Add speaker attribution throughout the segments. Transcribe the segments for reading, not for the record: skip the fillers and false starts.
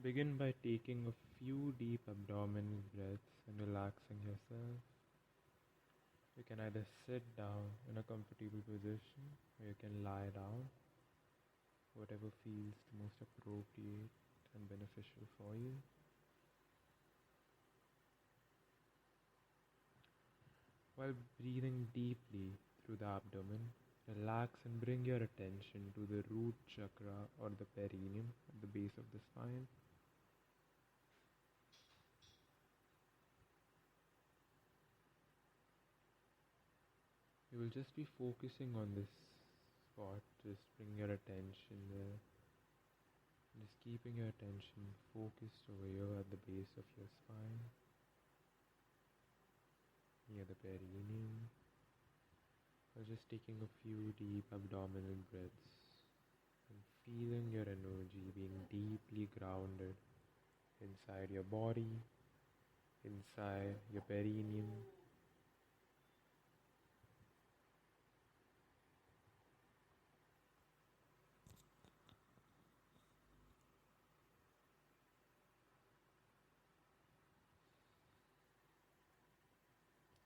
Speaker 1: Begin by taking a few deep abdominal breaths and relaxing yourself. You can either sit down in a comfortable position or you can lie down, whatever feels the most appropriate and beneficial for you. While breathing deeply through the abdomen, relax and bring your attention to the root chakra or the perineum at the base of the spine. You will just be focusing on this spot, just bring your attention there. Just keeping your attention focused over here at the base of your spine, near the perineum, or just taking a few deep abdominal breaths and feeling your energy being deeply grounded inside your body, inside your perineum.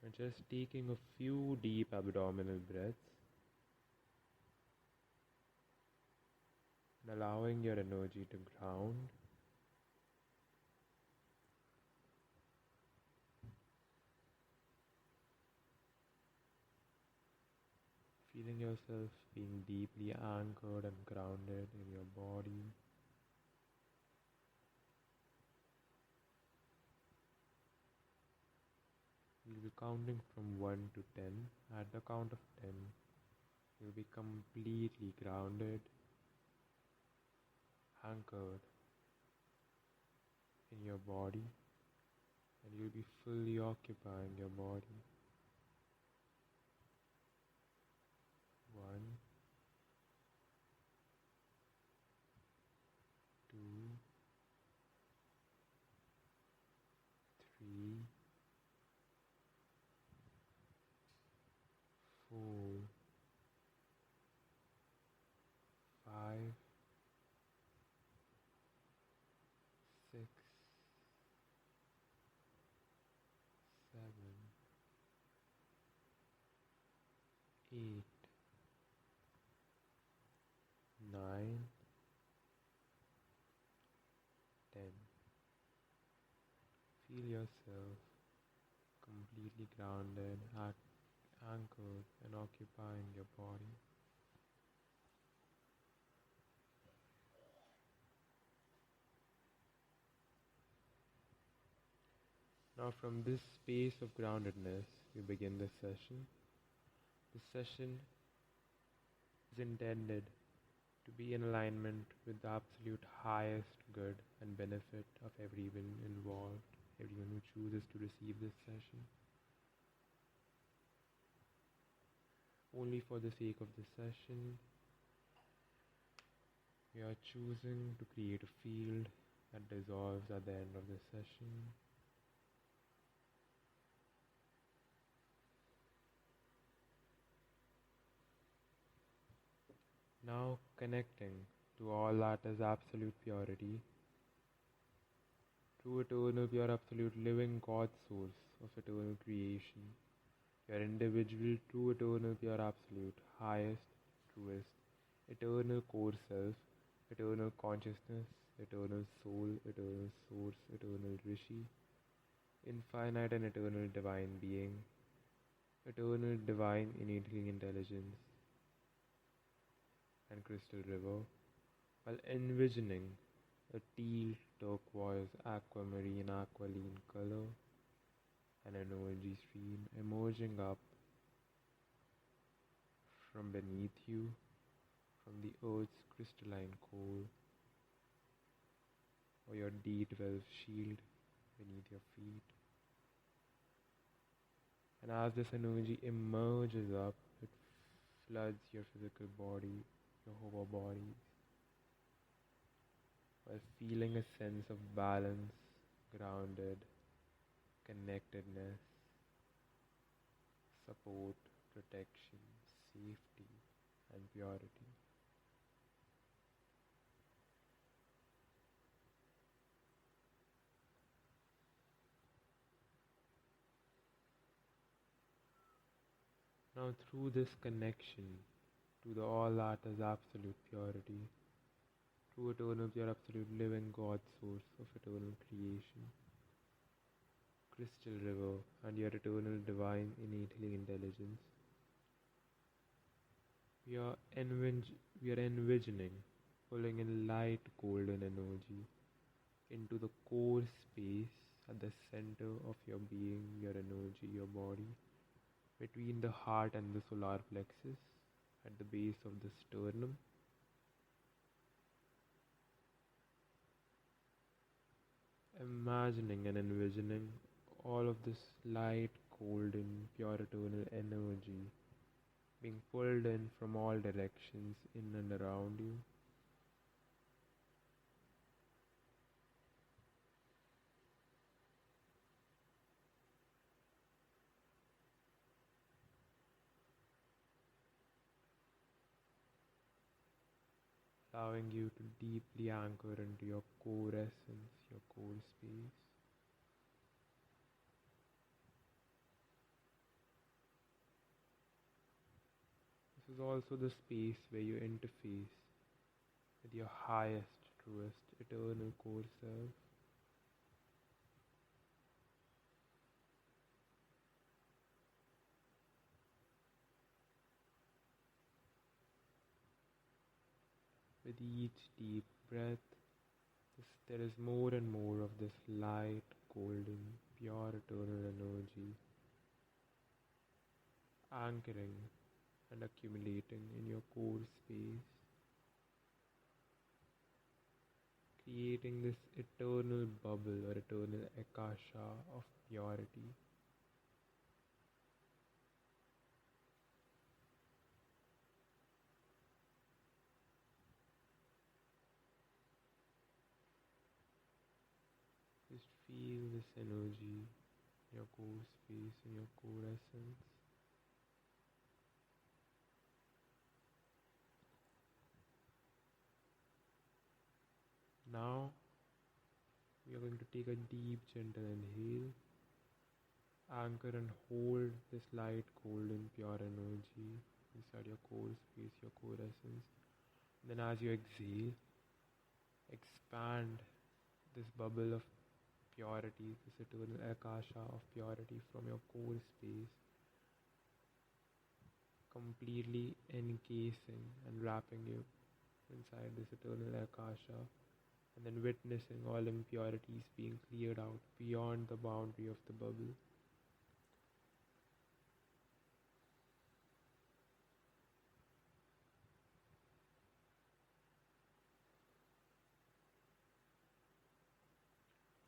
Speaker 1: And just taking a few deep abdominal breaths and allowing your energy to ground. Feeling yourself being deeply anchored and grounded in your body. You'll be counting from 1 to 10. At the count of 10, you'll be completely grounded, anchored in your body, and you'll be fully occupying your body. 1, 2, 3, 4, 5, 6, 7, 8, 9, 10. Feel yourself completely grounded, anchored and occupying your body. Now from this space of groundedness, we begin this session. This session is intended to be in alignment with the absolute highest good and benefit of everyone involved, everyone who chooses to receive this session. Only for the sake of this session, we are choosing to create a field that dissolves at the end of this session. Now connecting to all that is absolute purity, true eternal pure absolute living God source of eternal creation, your individual true eternal pure absolute, highest, truest, eternal core self, eternal consciousness, eternal soul, eternal source, eternal rishi, infinite and eternal divine being, eternal divine innately intelligence, and crystal river, while envisioning a teal, turquoise, aquamarine, aqualine color, an energy stream emerging up from beneath you, from the earth's crystalline core, or your D12 shield beneath your feet. And as this energy emerges up, it floods your physical body, your whole body, while feeling a sense of balance, grounded, connectedness, support, protection, safety, and purity. Now, through this connection to the all that is absolute purity, true eternal pure absolute living God source of eternal creation, crystal river, and your eternal divine innately intelligence, we are, we are envisioning pulling in light golden energy into the core space at the center of your being, your energy, your body, between the heart and the solar plexus, at the base of the sternum. Imagining and envisioning all of this light, golden, pure eternal energy being pulled in from all directions in and around you. Allowing you to deeply anchor into your core essence, your core space. This is also the space where you interface with your highest, truest, eternal core self. With each deep breath, there is more and more of this light, golden, pure eternal energy anchoring and accumulating in your core space, creating this eternal bubble or eternal akasha of purity. Just feel this energy in your core space, in your core essence. Now, we are going to take a deep, gentle inhale. Anchor and hold this light, golden, pure energy inside your core space, your core essence. And then as you exhale, expand this bubble of purity, this eternal akasha of purity from your core space, completely encasing and wrapping you inside this eternal akasha, and then witnessing all impurities being cleared out beyond the boundary of the bubble.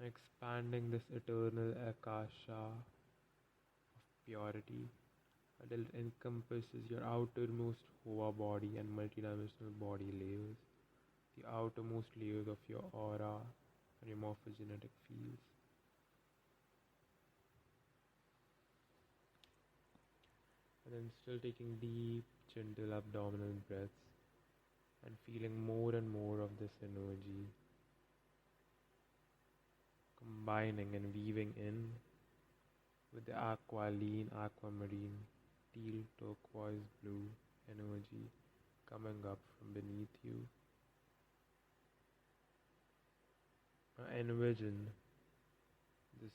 Speaker 1: Expanding this eternal akasha of purity until it encompasses your outermost Hoa body and multidimensional body layers, the outermost layers of your aura and your morphogenetic fields. And then still taking deep, gentle abdominal breaths and feeling more and more of this energy combining and weaving in with the aqualine, aquamarine, teal, turquoise, blue energy coming up from beneath you. Now envision this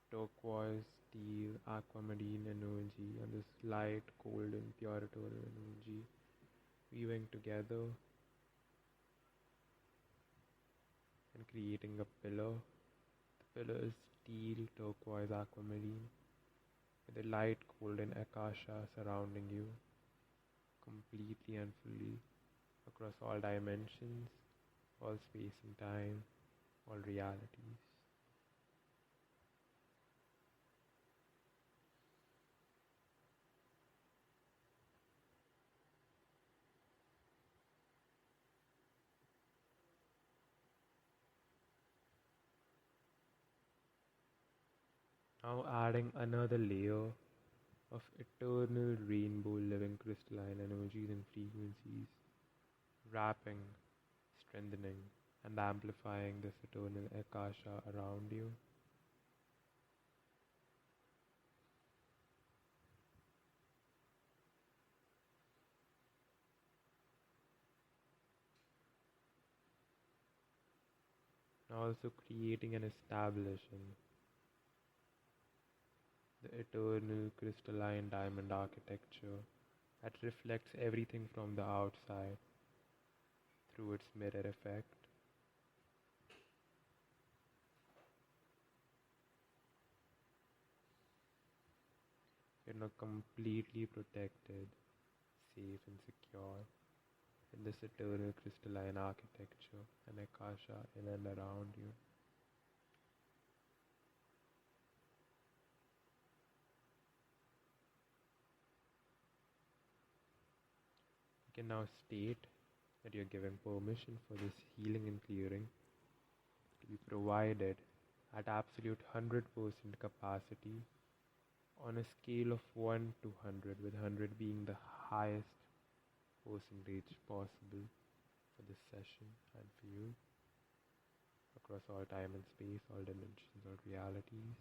Speaker 1: turquoise, teal, aquamarine energy and this light, golden, pure eternal energy weaving together and creating a pillar. The pillar is teal, turquoise, aquamarine with a light, golden akasha surrounding you completely and fully across all dimensions, all space and time, all realities. Now adding another layer of eternal rainbow living crystalline energies and frequencies, wrapping, strengthening, and amplifying this eternal akasha around you. Also creating and establishing the eternal crystalline diamond architecture that reflects everything from the outside through its mirror effect. You're now completely protected, safe and secure in this eternal crystalline architecture and Akasha in and around you. You can now state that you're giving permission for this healing and clearing to be provided at absolute 100% capacity on a scale of 1 to 100, with 100 being the highest percentage possible for this session and for you across all time and space, all dimensions, all realities.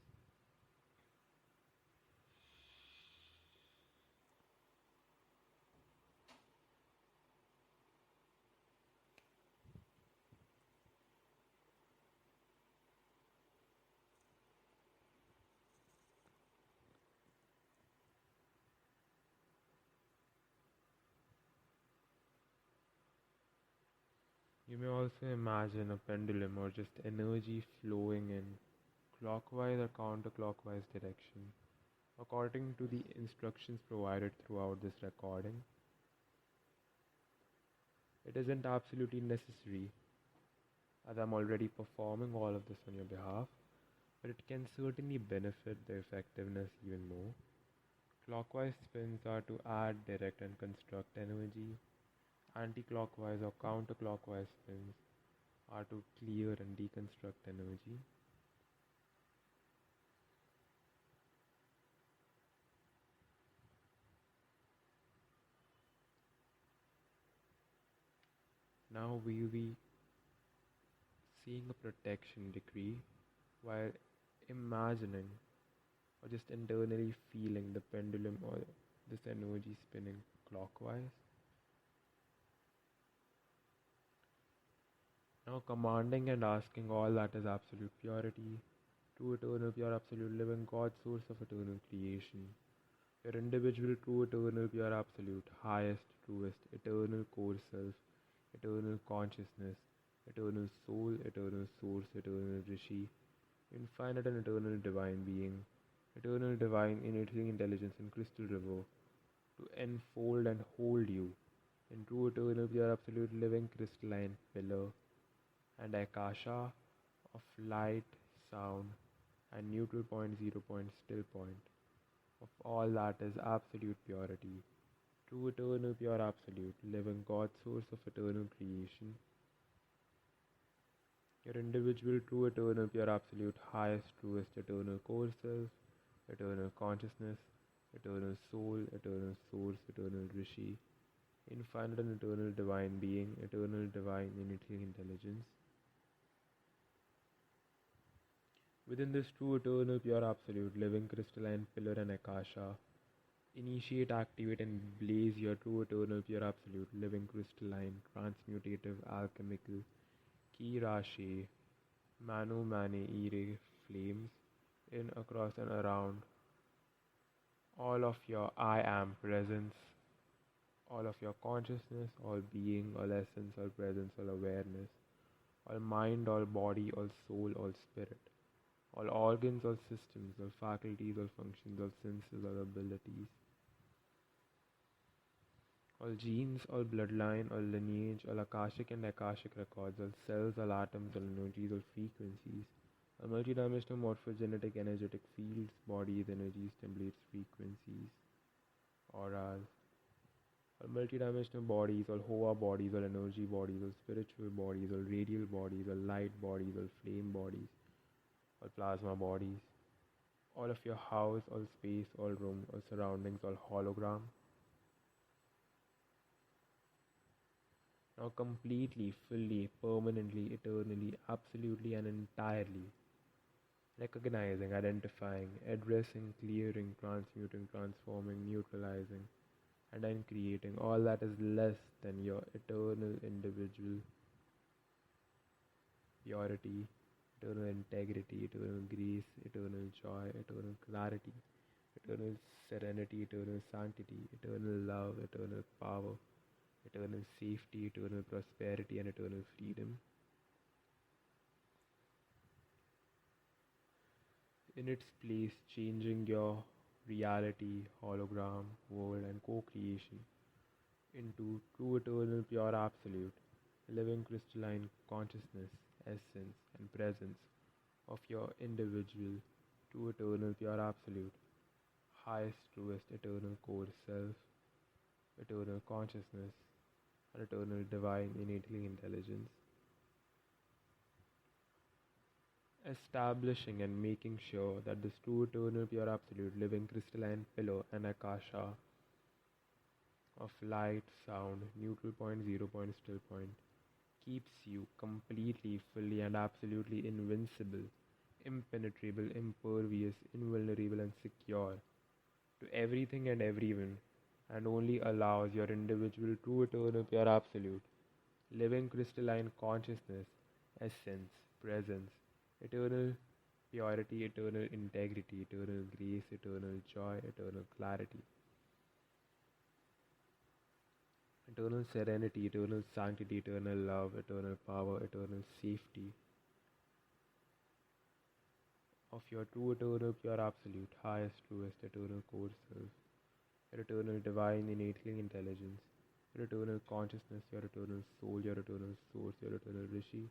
Speaker 1: You may also imagine a pendulum or just energy flowing in clockwise or counterclockwise direction according to the instructions provided throughout this recording. It isn't absolutely necessary, as I'm already performing all of this on your behalf, but it can certainly benefit the effectiveness even more. Clockwise spins are to add, direct and construct energy. Anti-clockwise or counterclockwise spins are to clear and deconstruct energy. Now we will be seeing a protection decree while imagining or just internally feeling the pendulum or this energy spinning clockwise. Now commanding and asking all that is absolute purity, true eternal pure absolute living God, source of eternal creation, your individual true eternal pure absolute, highest, truest, eternal core self, eternal consciousness, eternal soul, eternal source, eternal rishi, infinite and eternal divine being, eternal divine innate intelligence and crystal river, to enfold and hold you in true eternal pure absolute living crystalline pillar and akasha of light, sound and neutral point, 0 point, still point of all that is absolute purity, true eternal pure absolute living God, source of eternal creation, your individual true eternal pure absolute highest truest eternal core self, eternal consciousness, eternal soul, eternal source, eternal rishi, infinite and eternal divine being, eternal divine innate intelligence. Within this true eternal pure absolute living crystalline pillar and akasha, initiate, activate and blaze your true eternal pure absolute living crystalline transmutative alchemical ki rashi manu mane ire flames in, across and around all of your I am presence, all of your consciousness, all being, all essence, all presence, all awareness, all mind, all body, all soul, all spirit, all organs, all systems, all faculties, all functions, all senses, all abilities, all genes, all bloodline, all lineage, all akashic and akashic records, all cells, all atoms, all energies, all frequencies, all multidimensional morphogenetic energetic fields, bodies, energies, templates, frequencies, auras, all multidimensional bodies, all Hoa bodies, all energy bodies, all spiritual bodies, all radial bodies, all light bodies, all flame bodies, all plasma bodies, all of your house, all space, all room, all surroundings, all hologram. Now completely, fully, permanently, eternally, absolutely and entirely recognizing, identifying, addressing, clearing, transmuting, transforming, neutralizing, and then creating all that is less than your eternal individual purity, eternal integrity, eternal grace, eternal joy, eternal clarity, eternal serenity, eternal sanctity, eternal love, eternal power, eternal safety, eternal prosperity, and eternal freedom. In its place, changing your reality, hologram, world, and co creation into true, eternal, pure absolute, living crystalline consciousness, essence, and presence of your individual, true, eternal, pure absolute, highest, truest, eternal core self, eternal consciousness, and eternal divine innately intelligence. Establishing and making sure that this true, eternal, pure absolute, living crystalline pillar and akasha of light, sound, neutral point, zero point, still point, keeps you completely, fully, and absolutely invincible, impenetrable, impervious, invulnerable, and secure to everything and everyone, and only allows your individual, true, eternal, pure absolute, living crystalline consciousness, essence, presence, eternal purity, eternal integrity, eternal grace, eternal joy, eternal clarity, eternal serenity, eternal sanctity, eternal love, eternal power, eternal safety of your true, eternal, pure absolute, highest, truest, eternal core self, your eternal divine innately intelligence, your eternal consciousness, your eternal soul, your eternal source, your eternal rishi.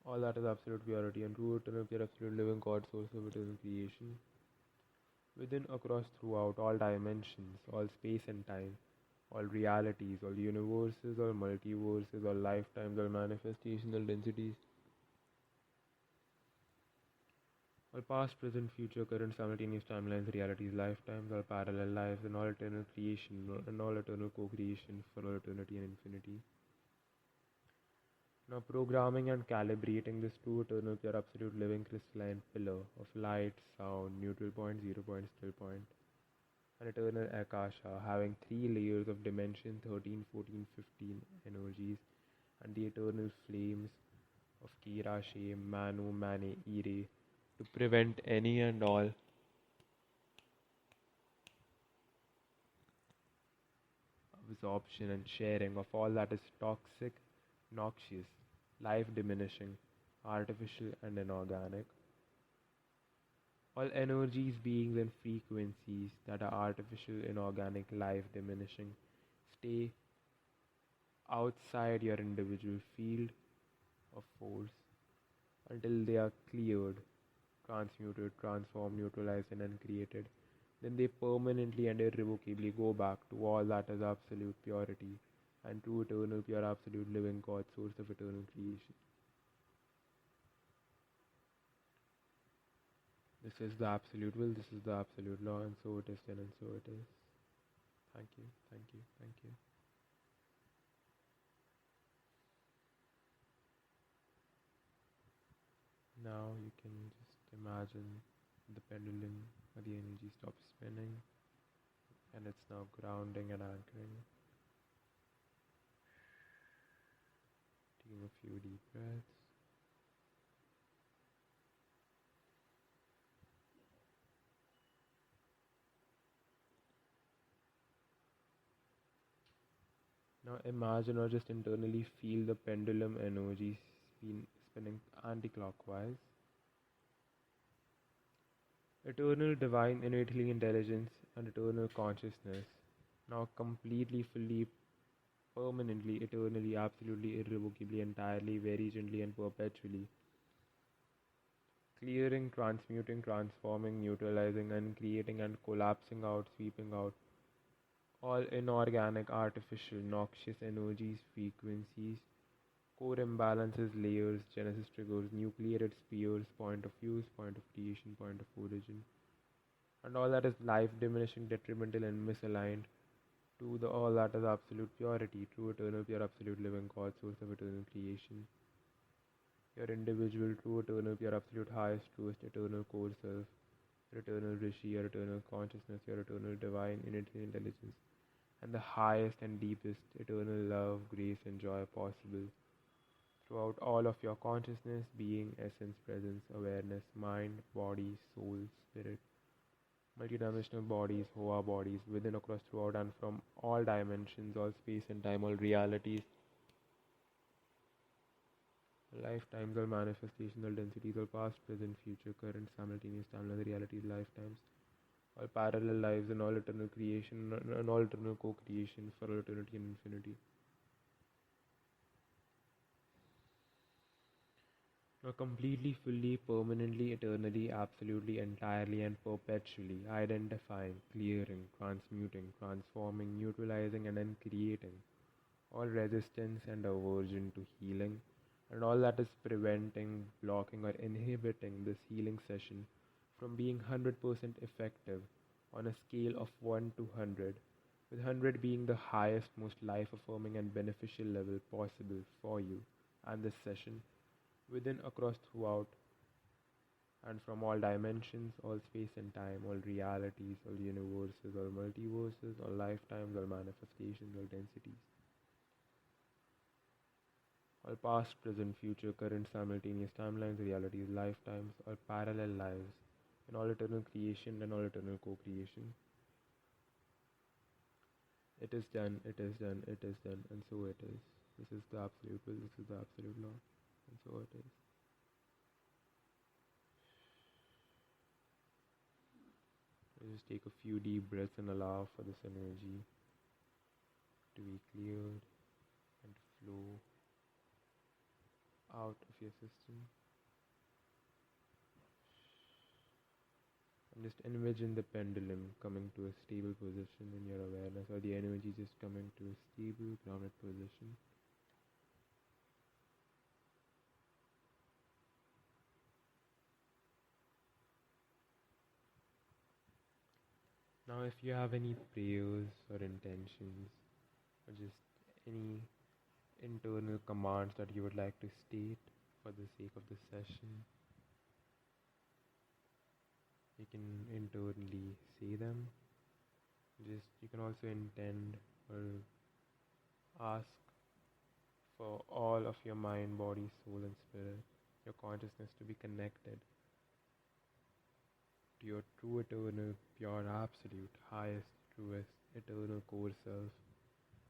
Speaker 1: All that is absolute purity and true, eternal, pure, absolute living God, source of eternal creation. Within, across, throughout all dimensions, all space and time, all realities, all universes, all multiverses, all lifetimes, all manifestations, all densities, all past, present, future, current, simultaneous timelines, realities, lifetimes, all parallel lives, and all eternal creation, and all eternal co-creation for all eternity and infinity. Now programming and calibrating this true, eternal, pure, absolute, living crystalline pillar of light, sound, neutral point, zero point, still point, and eternal akasha, having 3 layers of dimension 13, 14, 15 energies, and the eternal flames of Kira, Shame, Manu, Mane, Ire, to prevent any and all absorption and sharing of all that is toxic, noxious, life diminishing, artificial, and inorganic. All energies, beings, and frequencies that are artificial, inorganic, life diminishing stay outside your individual field of force until they are cleared, transmuted, transformed, neutralized, and uncreated. Then they permanently and irrevocably go back to all that is absolute purity and true, eternal, pure, absolute, living God, source of eternal creation. This is the absolute will, this is the absolute law, and so it is then, and so it is. Thank you, thank you, thank you. Now you can just imagine the pendulum or the energy stops spinning and it's now grounding and anchoring. Taking a few deep breaths. Now imagine or just internally feel the pendulum energy spinning anti-clockwise. Eternal divine innately intelligence and eternal consciousness now completely, fully, permanently, eternally, absolutely, irrevocably, entirely, very gently and perpetually clearing, transmuting, transforming, neutralizing, uncreating and collapsing out, sweeping out all inorganic, artificial, noxious energies, frequencies, core imbalances, layers, genesis triggers, nucleated spheres, point of use, point of creation, point of origin, and all that is life diminishing, detrimental and misaligned to the all that is absolute purity, true, eternal, pure, absolute, living God, source of eternal creation. Your individual, true, eternal, pure, absolute, highest, truest, eternal core self, your eternal rishi, your eternal consciousness, your eternal divine innate intelligence, and the highest and deepest eternal love, grace, and joy possible throughout all of your consciousness, being, essence, presence, awareness, mind, body, soul, spirit, multidimensional bodies, Hoa bodies, within, across, throughout, and from all dimensions, all space and time, all realities, lifetimes, all manifestations, all densities, all past, present, future, current, simultaneous timelines, realities, lifetimes, all parallel lives, and all eternal creation, and all eternal co-creation for all eternity and infinity. Now, completely, fully, permanently, eternally, absolutely, entirely, and perpetually identifying, clearing, transmuting, transforming, neutralizing, and then creating all resistance and aversion to healing, and all that is preventing, blocking, or inhibiting this healing session from being 100% effective on a scale of 1 to 100, with 100 being the highest, most life affirming, and beneficial level possible for you and this session, within, across, throughout, and from all dimensions, all space and time, all realities, all universes, all multiverses, all lifetimes, all manifestations, all densities, all past, present, future, current, simultaneous timelines, realities, lifetimes, all parallel lives, and all eternal creation and all eternal co-creation. It is done, it is done, it is done, and so it is. This is the absolute will, this is the absolute law, and so it is. Just take a few deep breaths and allow for this energy to be cleared and to flow out of your system. And just envision the pendulum coming to a stable position in your awareness, or the energy just coming to a stable, grounded position. Now, if you have any prayers or intentions, or just any internal commands that you would like to state for the sake of the session, you can internally say them. You can also intend or ask for all of your mind, body, soul, and spirit, your consciousness to be connected to your true, eternal, pure, absolute, highest, truest, eternal core self,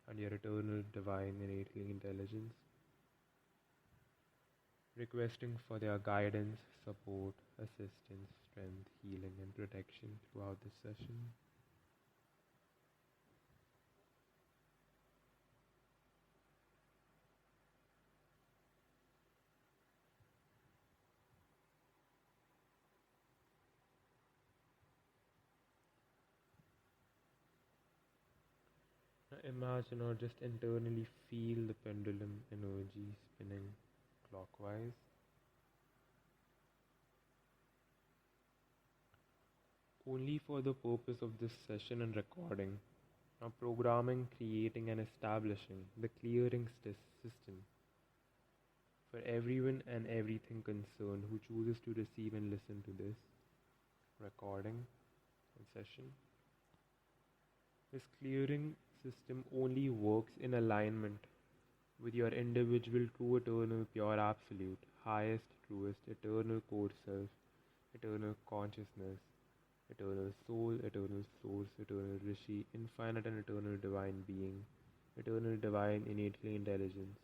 Speaker 1: and your eternal, divine, innately intelligence, requesting for their guidance, support, assistance, strength, healing, and protection throughout this session. Now imagine or just internally feel the pendulum energy spinning clockwise. Only for the purpose of this session and recording, now programming, creating, and establishing the clearing system for everyone and everything concerned who chooses to receive and listen to this recording and session. This clearing system only works in alignment with your individual true, eternal, pure, absolute, highest, truest, eternal core self, eternal consciousness, eternal soul, eternal source, eternal rishi, infinite and eternal divine being, eternal divine innately intelligence.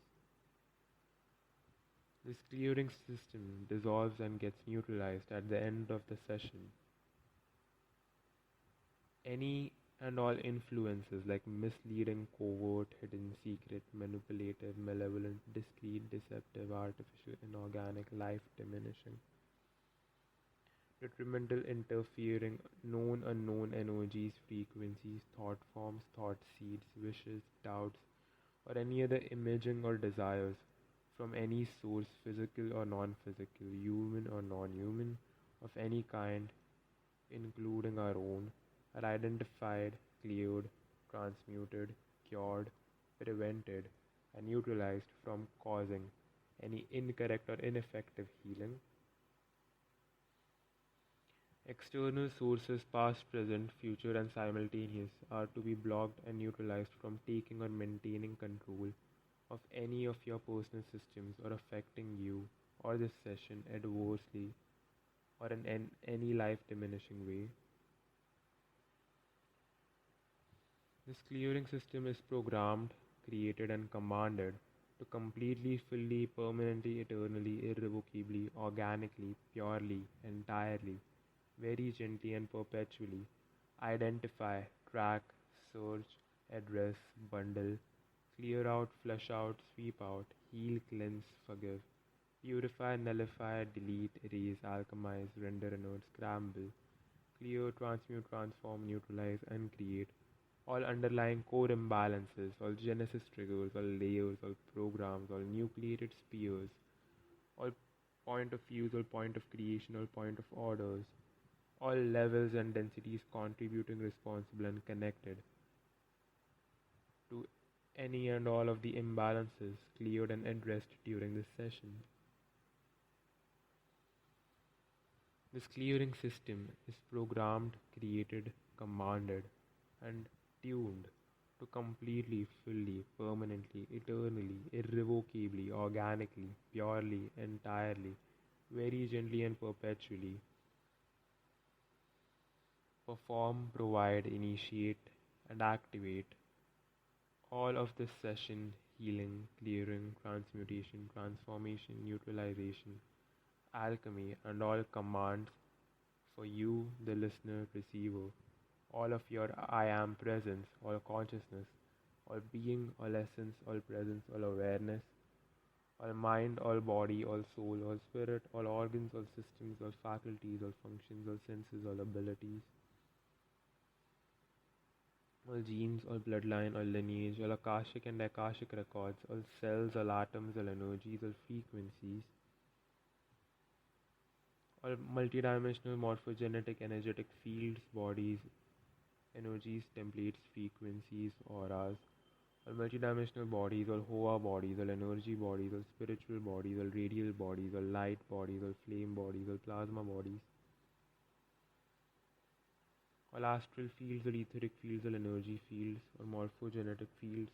Speaker 1: This clearing system dissolves and gets neutralized at the end of the session. Any and all influences like misleading, covert, hidden, secret, manipulative, malevolent, discreet, deceptive, artificial, inorganic, life diminishing, detrimental, interfering, known, unknown energies, frequencies, thought forms, thought seeds, wishes, doubts, or any other imaging or desires from any source, physical or non-physical, human or non-human, of any kind, including our own, are identified, cleared, transmuted, cured, prevented, and neutralized from causing any incorrect or ineffective healing. External sources, past, present, future, and simultaneous, are to be blocked and neutralized from taking or maintaining control of any of your personal systems or affecting you or this session adversely or in any life diminishing way. This clearing system is programmed, created, and commanded to completely, fully, permanently, eternally, irrevocably, organically, purely, entirely, very gently, and perpetually identify, track, search, address, bundle, clear out, flush out, sweep out, heal, cleanse, forgive, purify, nullify, delete, erase, alchemize, render, inert, scramble, clear, transmute, transform, neutralize, and create all underlying core imbalances, all genesis triggers, all layers, all programs, all nucleated spheres, all point of views, all point of creation, all point of orders, all levels and densities contributing, responsible, and connected to any and all of the imbalances cleared and addressed during this session. This clearing system is programmed, created, commanded, and tuned to completely, fully, permanently, eternally, irrevocably, organically, purely, entirely, very gently and perpetually perform, provide, initiate, and activate all of this session healing, clearing, transmutation, transformation, neutralization, alchemy, and all commands for you, the listener, receiver, all of your I am presence, all consciousness, all being, all essence, all presence, all awareness, all mind, all body, all soul, all spirit, all organs, all systems, all faculties, all functions, all senses, all abilities, all genes, all bloodline, all lineage, all akashic and akashic records, all cells, all atoms, all energies, all frequencies, all multidimensional morphogenetic energetic fields, bodies, energies, templates, frequencies, auras, all multidimensional bodies, all Hoa bodies, all energy bodies, all spiritual bodies, all radial bodies, all light bodies, all flame bodies, all plasma bodies, all astral fields, all etheric fields, all energy fields, all morphogenetic fields,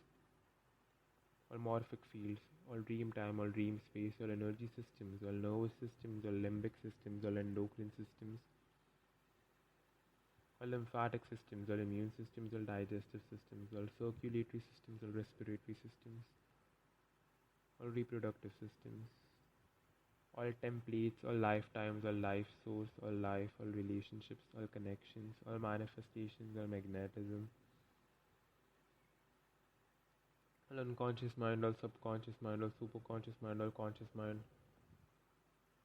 Speaker 1: all morphic fields, all dream time, all dream space, all energy systems, all nervous systems, all limbic systems, all endocrine systems, all lymphatic systems, all immune systems, all digestive systems, all circulatory systems, all respiratory systems, all reproductive systems, all templates, all lifetimes, all life source, all life, all relationships, all connections, all manifestations, all magnetism, all unconscious mind, all subconscious mind, all superconscious mind, all conscious mind,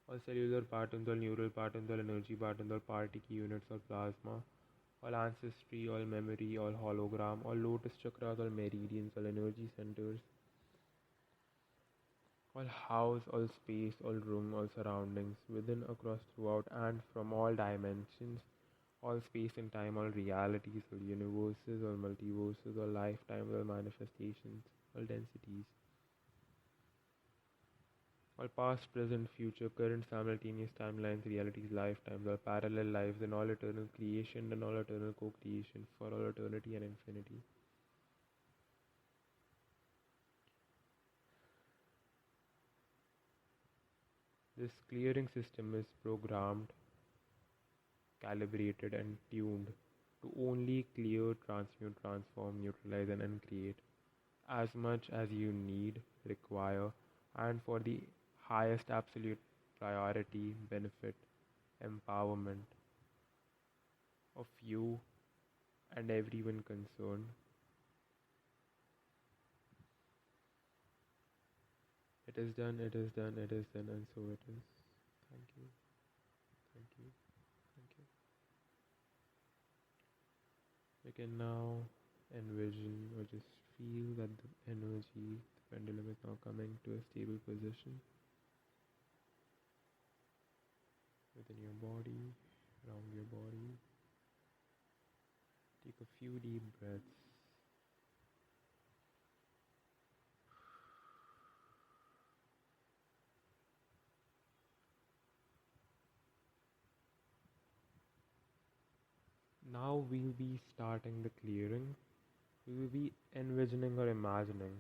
Speaker 1: all cellular patterns, all neural patterns, all energy patterns, all particle units, all plasma, all ancestry, all memory, all hologram, all lotus chakras, all meridians, all energy centers, all house, all space, all room, all surroundings, within, across, throughout, and from all dimensions, all space and time, all realities, all universes, all multiverses, all lifetimes, all manifestations, all densities, all past, present, future, current, simultaneous timelines, realities, lifetimes, all parallel lives, and all eternal creation and all eternal co-creation for all eternity and infinity. This clearing system is programmed, calibrated, and tuned to only clear, transmute, transform, neutralize, and uncreate as much as you need, require, and for the highest absolute priority, benefit, empowerment of you and everyone concerned. It is done, it is done, it is done, and so it is. Thank you, thank you, thank you. You can now envision or just feel that the energy, the pendulum is now coming to a stable position within your body, around your body. Take a few deep breaths. Now we'll be starting the clearing. We will be envisioning or imagining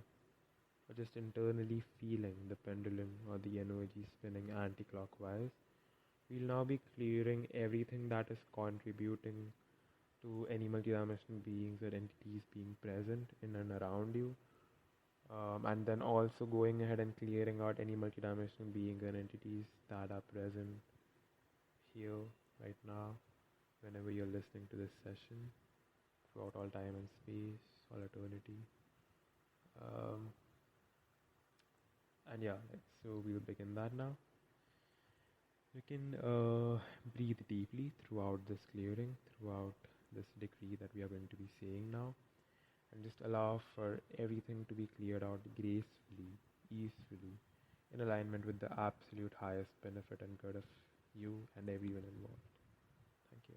Speaker 1: or just internally feeling the pendulum or the energy spinning anti-clockwise, we'll now be clearing everything that is contributing to any multidimensional beings or entities being present in and around you. And then also going ahead and clearing out any multidimensional beings and entities that are present here, right now, whenever you're listening to this session, throughout all time and space, all eternity. And yeah, so we will begin that now. You can breathe deeply throughout this clearing, throughout this decree that we are going to be saying now, and just allow for everything to be cleared out gracefully, easily, in alignment with the absolute highest benefit and good of you and everyone involved. Thank you.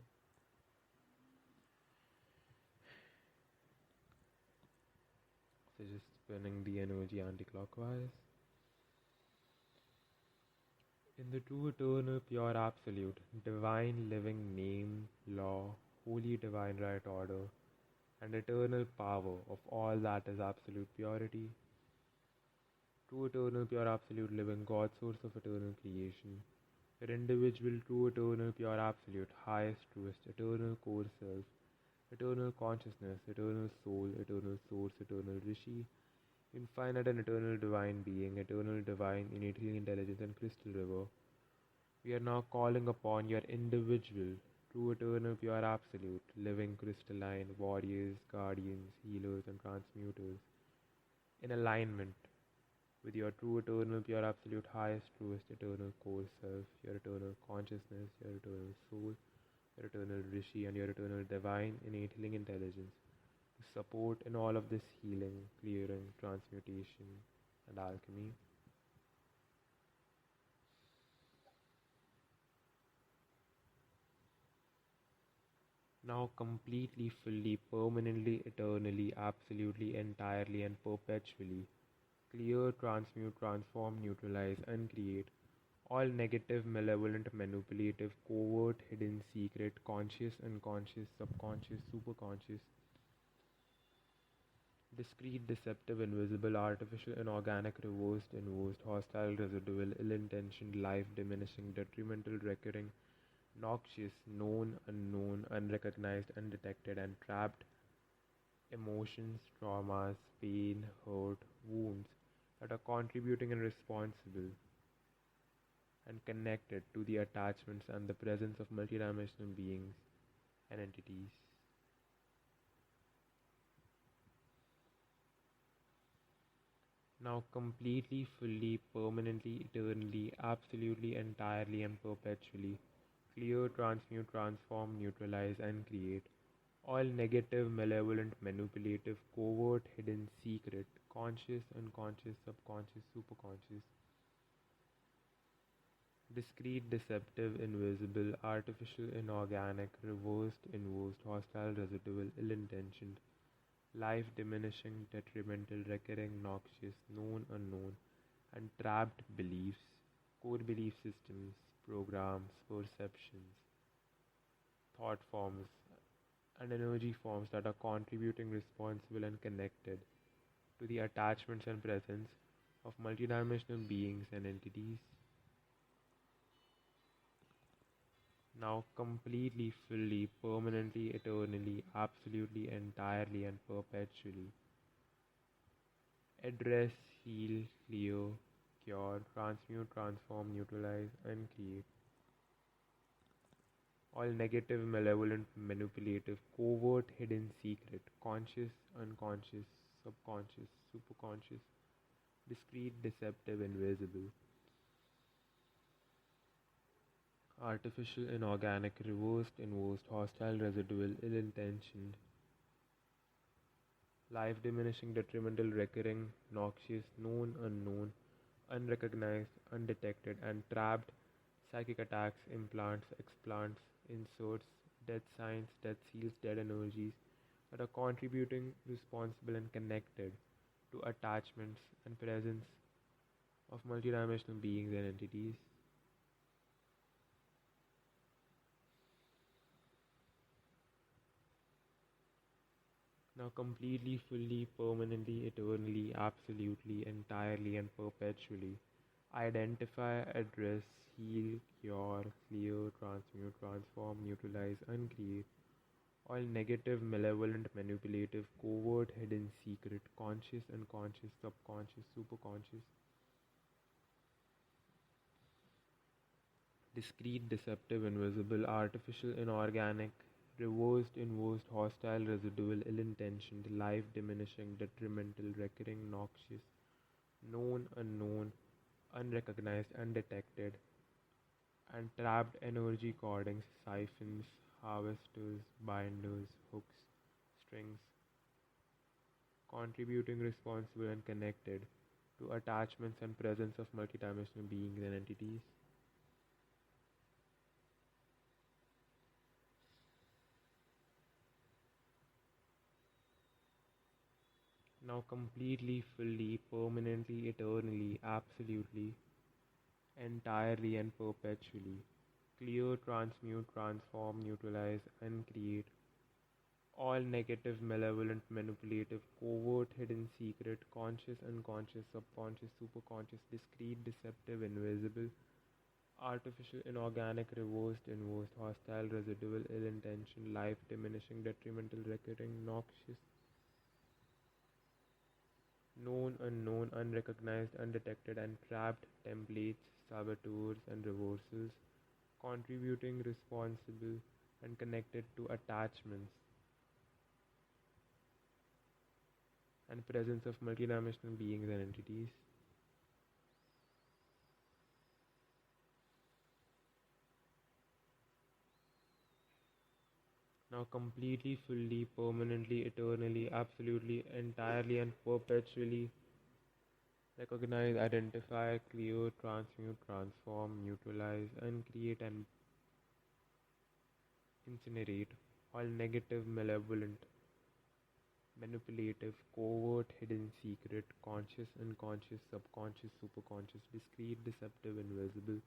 Speaker 1: So just spinning the energy anti-clockwise. In the true, eternal, pure, absolute, divine, living name, law, holy, divine right order, and eternal power of all that is absolute purity, true, eternal, pure, absolute, living God, source of eternal creation, your individual, true, eternal, pure, absolute, highest, truest, eternal core self, eternal consciousness, eternal soul, eternal source, eternal rishi, infinite and eternal divine being, eternal divine innately intelligence and crystal river, we are now calling upon your individual, true, eternal, pure, absolute, living, crystalline, warriors, guardians, healers and transmuters, in alignment with your true, eternal, pure, absolute, highest, truest, eternal core self, your eternal consciousness, your eternal soul, your eternal rishi and your eternal divine innate healing intelligence to support in all of this healing, clearing, transmutation and alchemy. Now completely, fully, permanently, eternally, absolutely, entirely and perpetually clear, transmute, transform, neutralize and create all negative, malevolent, manipulative, covert, hidden, secret, conscious, unconscious, subconscious, superconscious, discrete, deceptive, invisible, artificial, inorganic, reversed, inversed, hostile, residual, ill-intentioned, life-diminishing, detrimental, recurring, noxious, known, unknown, unrecognized, undetected, and trapped emotions, traumas, pain, hurt, wounds that are contributing and responsible and connected to the attachments and the presence of multidimensional beings and entities. Now completely, fully, permanently, eternally, absolutely, entirely and perpetually clear, transmute, transform, neutralize and create all negative, malevolent, manipulative, covert, hidden, secret, conscious, unconscious, subconscious, superconscious, discrete, deceptive, invisible, artificial, inorganic, reversed, inversed, hostile, residual, ill-intentioned, life-diminishing, detrimental, recurring, noxious, known, unknown, and trapped beliefs, core belief systems, programs, perceptions, thought forms, and energy forms that are contributing, responsible, and connected to the attachments and presence of multidimensional beings and entities. Now completely, fully, permanently, eternally, absolutely, entirely, and perpetually address, heal, clear, cure, transmute, transform, neutralize, and create all negative, malevolent, manipulative, covert, hidden, secret, conscious, unconscious, subconscious, superconscious, discrete, deceptive, invisible, artificial, inorganic, reversed, inversed, hostile, residual, ill-intentioned, life-diminishing, detrimental, recurring, noxious, known, unknown, unrecognized, undetected, and trapped psychic attacks, implants, explants, inserts, death signs, death seals, dead energies that are contributing, responsible, and connected to attachments and presence of multidimensional beings and entities. Now completely, fully, permanently, eternally, absolutely, entirely, and perpetually. Identify, address, heal, cure, clear, transmute, transform, neutralize, uncreate all negative, malevolent, manipulative, covert, hidden, secret, conscious, unconscious, subconscious, superconscious, discrete, deceptive, invisible, artificial, inorganic, reversed, inversed, hostile, residual, ill intentioned, life diminishing, detrimental, recurring, noxious, known, unknown, unrecognized, undetected, and trapped energy cordings, siphons, harvesters, binders, hooks, strings, contributing, responsible, and connected to attachments and presence of multidimensional beings and entities. Now completely, fully, permanently, eternally, absolutely, entirely, and perpetually. Clear, transmute, transform, neutralize, and create all negative, malevolent, manipulative, covert, hidden, secret, conscious, unconscious, subconscious, superconscious, discrete, deceptive, invisible, artificial, inorganic, reversed, inversed, hostile, residual, ill intention, life diminishing, detrimental, recurring, noxious, known, unknown, unrecognized, undetected, and trapped templates, saboteurs, and reversals, contributing, responsible, and connected to attachments and presence of multidimensional beings and entities. Now completely, fully, permanently, eternally, absolutely, entirely, and perpetually recognize, identify, clear, transmute, transform, neutralize, uncreate, and incinerate all negative, malevolent, manipulative, covert, hidden, secret, conscious, unconscious, subconscious, superconscious, discrete, deceptive, invisible,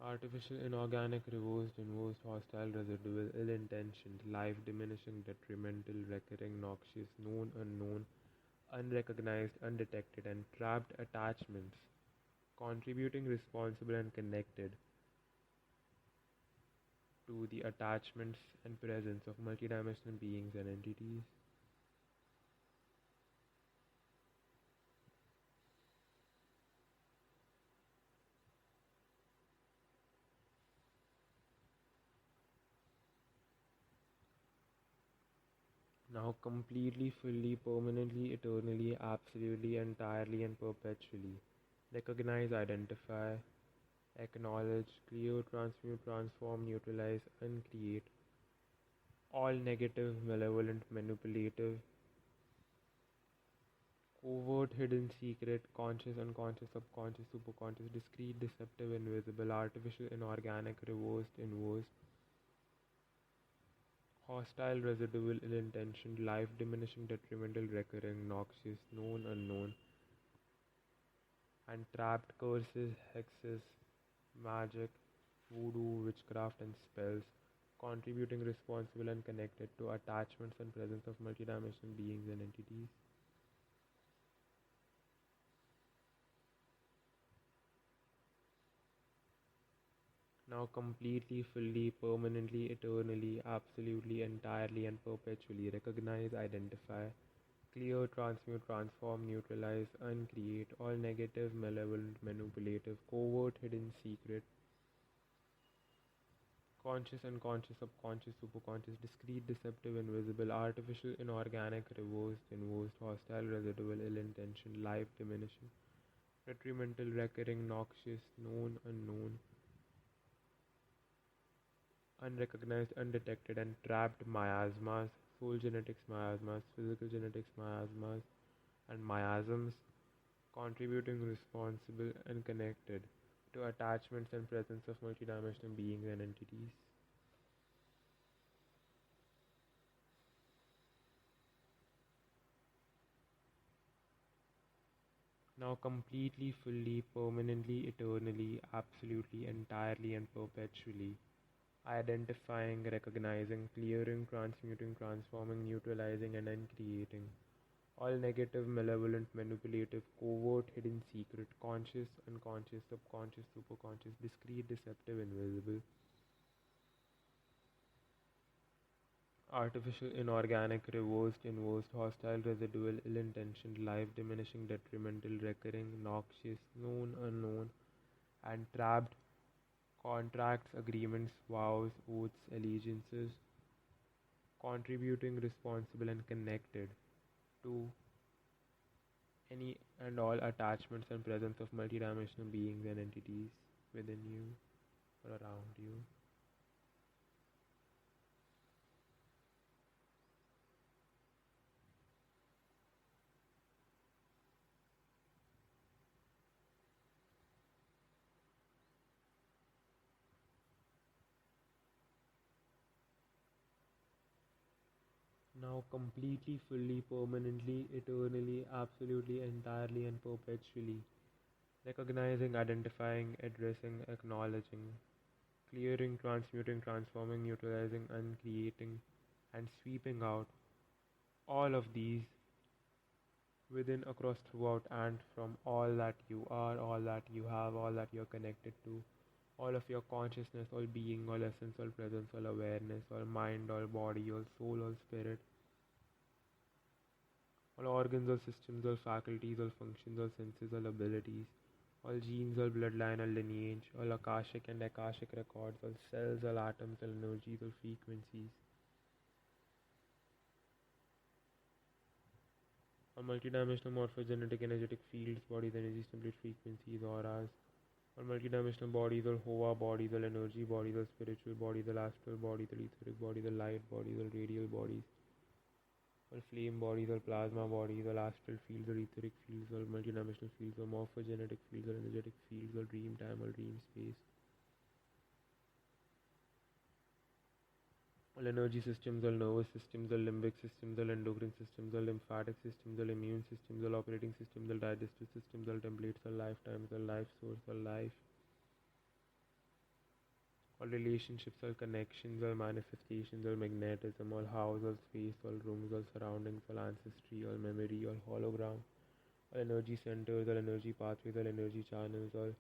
Speaker 1: artificial, inorganic, reversed, inversed, hostile, residual, ill-intentioned, life-diminishing, detrimental, recurring, noxious, known, unknown, unrecognized, undetected, and trapped attachments, contributing, responsible, and connected to the attachments and presence of multidimensional beings and entities. Now completely, fully, permanently, eternally, absolutely, entirely, and perpetually. Recognize, identify, acknowledge, clear, transmute, transform, neutralize, uncreate all negative, malevolent, manipulative, covert, hidden, secret, conscious, unconscious, subconscious, superconscious, discrete, deceptive, invisible, artificial, inorganic, reversed, inverse, hostile, residual, ill-intentioned, life-diminishing, detrimental, recurring, noxious, known, unknown, and trapped curses, hexes, magic, voodoo, witchcraft, and spells, contributing, responsible, and connected to attachments and presence of multidimensional beings and entities. Now completely, fully, permanently, eternally, absolutely, entirely, and perpetually recognize, identify, clear, transmute, transform, neutralize, uncreate all negative, malevolent, manipulative, covert, hidden, secret, conscious, unconscious, subconscious, superconscious, discrete, deceptive, invisible, artificial, inorganic, reversed, inversed, hostile, residual, ill-intentioned, life diminishing, detrimental, recurring, noxious, known, unknown, unrecognized, undetected, and trapped miasmas, soul genetics miasmas, physical genetics miasmas, and miasms, contributing, responsible, and connected to attachments and presence of multidimensional beings and entities. Now completely, fully, permanently, eternally, absolutely, entirely, and perpetually identifying, recognizing, clearing, transmuting, transforming, neutralizing, and uncreating. All negative, malevolent, manipulative, covert, hidden, secret, conscious, unconscious, subconscious, superconscious, discrete, deceptive, invisible, artificial, inorganic, reversed, inversed, hostile, residual, ill intentioned, life diminishing, detrimental, recurring, noxious, known, unknown, and trapped, contracts, agreements, vows, oaths, allegiances, contributing, responsible, and connected to any and all attachments and presence of multidimensional beings and entities within you or around you. Now, completely, fully, permanently, eternally, absolutely, entirely, and perpetually, recognizing, identifying, addressing, acknowledging, clearing, transmuting, transforming, neutralizing, uncreating, and sweeping out all of these within, across, throughout, and from all that you are, all that you have, all that you're connected to, all of your consciousness, all being, all essence, all presence, all awareness, all mind, all body, all soul, all spirit, all organs, all systems, all faculties, all functions, all senses, all abilities, all genes, all bloodline, all lineage, all akashic and akashic records, all cells, all atoms, all energies, all frequencies, all multidimensional morphogenetic energetic fields, bodies, energies, template frequencies, auras, all multidimensional bodies, all Hoa bodies, all energy bodies, all spiritual bodies, all astral bodies, all etheric bodies, all light bodies, all radial bodies, all flame bodies, all plasma bodies, all astral fields, all etheric fields, all multidimensional fields, all morphogenetic fields, all energetic fields, all dream time, all dream space, all energy systems, all nervous systems, all limbic systems, all endocrine systems, all lymphatic systems, all immune systems, all operating systems, all digestive systems, all templates, all lifetimes, all life source, all life, all relationships, all connections, all manifestations, all magnetism, all house, all space, all rooms, all surroundings, all ancestry, all memory, all hologram, all energy centers, all energy pathways, all energy channels, all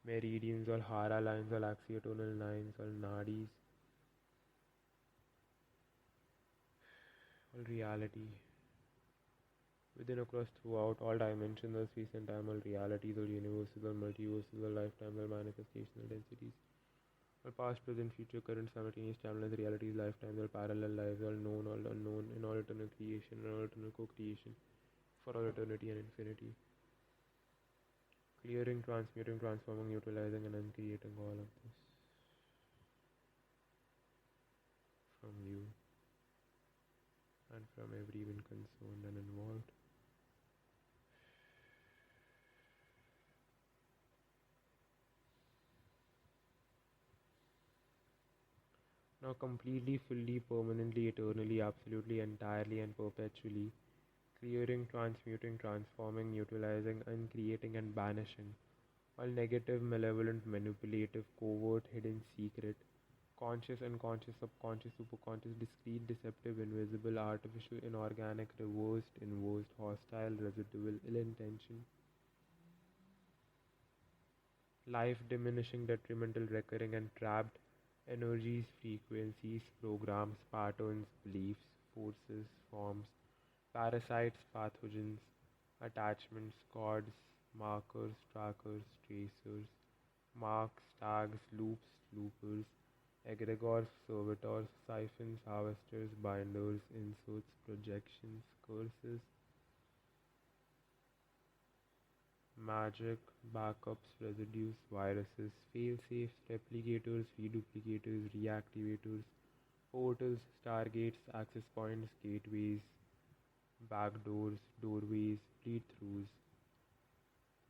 Speaker 1: meridians, all hara lines, all axiotonal lines, all nadis, all reality. Within, across, throughout, all dimensions, all space and time, all realities, all universes, all multiverses, all lifetimes, all manifestational densities, all past, present, future, current, simultaneous, timeless realities, lifetimes, all parallel lives, all known, all unknown, in all eternal creation, in all eternal co-creation, for all eternity and infinity. Clearing, transmuting, transforming, neutralizing, and uncreating all of this from you and from everyone concerned and involved. Now, completely, fully, permanently, eternally, absolutely, entirely, and perpetually, clearing, transmuting, transforming, neutralizing, uncreating, and banishing all negative, malevolent, manipulative, covert, hidden, secret, conscious, unconscious, subconscious, superconscious, discrete, deceptive, invisible, artificial, inorganic, reversed, inversed, hostile, residual, ill intention, life diminishing, detrimental, recurring, and trapped energies, frequencies, programs, patterns, beliefs, forces, forms, parasites, pathogens, attachments, codes, markers, trackers, tracers, marks, tags, loops, loopers, egregores, servitors, siphons, harvesters, binders, inserts, projections, curses, magic, backups, residues, viruses, fail-safes, replicators, reduplicators, reactivators, portals, stargates, access points, gateways, backdoors, doorways, bleed-throughs,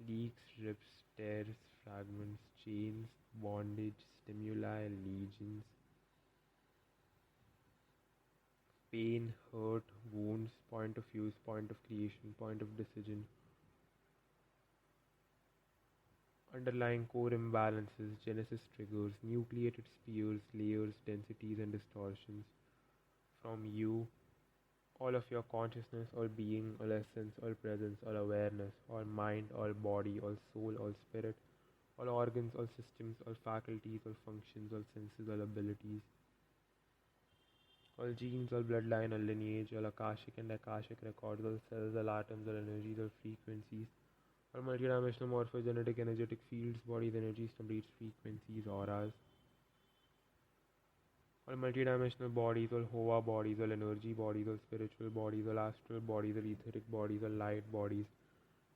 Speaker 1: leaks, rips, tears, fragments, chains, bondage, stimuli, legions, pain, hurt, wounds, point of use, point of creation, point of decision, underlying core imbalances, genesis triggers, nucleated spheres, layers, densities, and distortions from you, all of your consciousness, all being, all essence, all presence, all awareness, all mind, all body, all soul, all spirit, all organs, all systems, all faculties, all functions, all senses, all abilities, all genes, all bloodline, all lineage, all akashic and akashic records, all cells, all atoms, all energies, all frequencies, all multidimensional morphogenetic energetic fields, bodies, energies, templates, frequencies, auras, all multidimensional bodies, all Hova bodies, all energy bodies, all spiritual bodies, all astral bodies, all etheric bodies, all light bodies,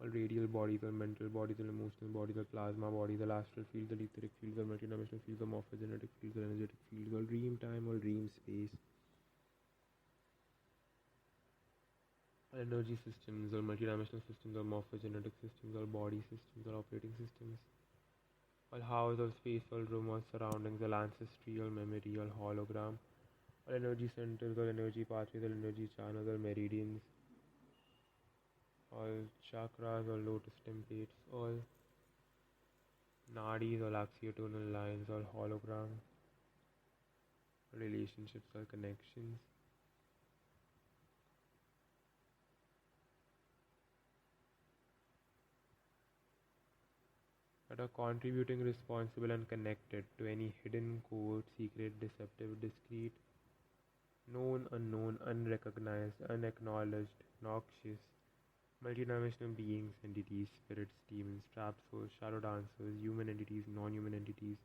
Speaker 1: all radial bodies, all mental bodies, all emotional bodies, all plasma bodies, all astral fields, all etheric fields, all multidimensional fields, all morphogenetic fields, all energetic fields, all dream time, all dream space, all energy systems, all multidimensional systems, all morphogenetic systems, all body systems, all operating systems, all house, all space, all room, all surroundings, all ancestry, all memory, all hologram, all energy centers, all energy pathways, all energy channels, all meridians, all chakras, all lotus templates, all nadis, all axiotonal lines, all hologram, relationships, all connections, that are contributing, responsible, and connected to any hidden, code, secret, deceptive, discrete, known, unknown, unrecognized, unacknowledged, noxious, multidimensional beings, entities, spirits, demons, trap souls, shadow dancers, human entities, non-human entities,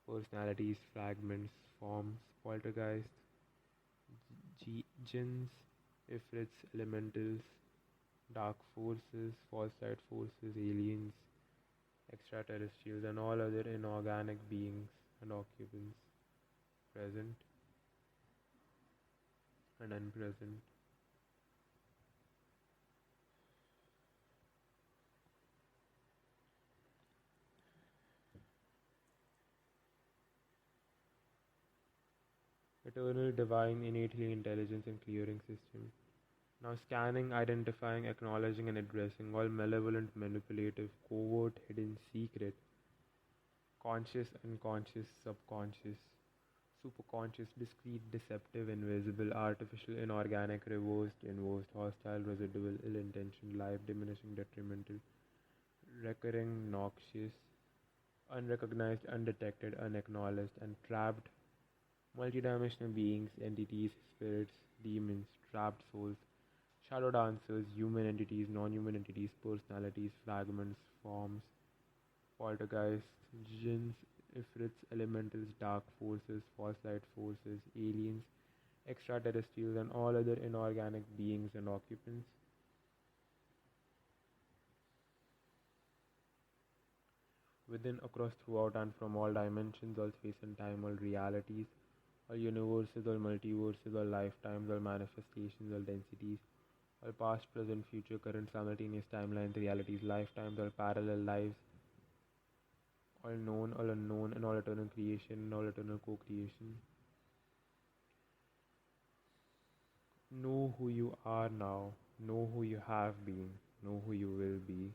Speaker 1: personalities, fragments, forms, poltergeists, jinns, ifrits, elementals, dark forces, false light forces, aliens, extraterrestrials, and all other inorganic beings and occupants, present and unpresent. Eternal, divine, innately intelligence and clearing system. Now scanning, identifying, acknowledging and addressing all malevolent, manipulative, covert, hidden, secret, conscious, unconscious, subconscious, superconscious, discrete, deceptive, invisible, artificial, inorganic, reversed, inversed, hostile, residual, ill-intentioned, life diminishing, detrimental, recurring, noxious, unrecognized, undetected, unacknowledged, and trapped multidimensional beings, entities, spirits, demons, trapped souls, shadow dancers, human entities, non-human entities, personalities, fragments, forms, poltergeists, jinns, ifrits, elementals, dark forces, false light forces, aliens, extraterrestrials, and all other inorganic beings and occupants. Within, across, throughout, and from all dimensions, all space and time, all realities, all universes, all multiverses, all lifetimes, all manifestations, all densities, all past, present, future, current, simultaneous timelines, realities, lifetimes, all parallel lives, all known, all unknown, and all eternal creation, and all eternal co-creation. Know who you are now, know who you have been, know who you will be.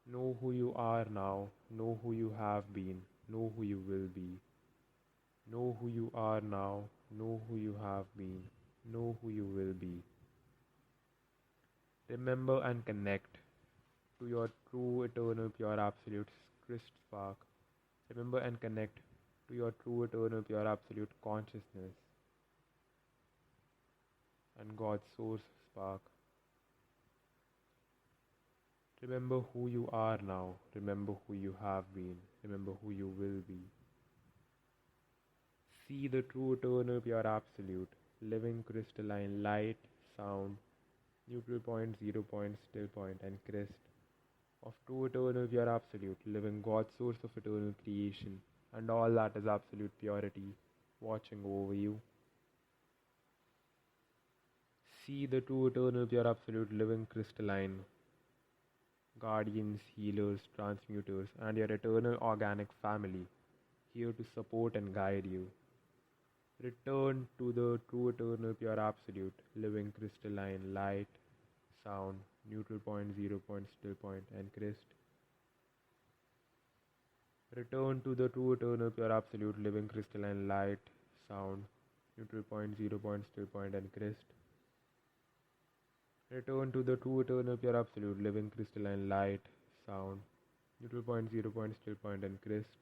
Speaker 1: Know who you are now, know who you have been, know who you will be. Know who you are now, know who you have been, know who you will be. Remember and connect to your true, eternal, pure, absolute Christ spark. Remember and connect to your true, eternal, pure, absolute consciousness and God's source spark. Remember who you are now, remember who you have been, remember who you will be. See the true, eternal, pure, absolute, living, crystalline, light, sound, neutral point, 0 point, still point, and crest of true, eternal, pure, absolute, living God, source of eternal creation, and all that is absolute purity, watching over you. See the true, eternal, pure, absolute, living, crystalline, guardians, healers, transmuters, and your eternal organic family, here to support and guide you. Return to the true, eternal, pure, absolute, living, crystalline, light, sound, neutral point, 0 point, still point, and crest Return to the true eternal pure absolute living crystalline light, sound, neutral point, zero point, still point and crest. Return to the true eternal pure absolute living crystalline light, sound, neutral point, zero point, still point and crest.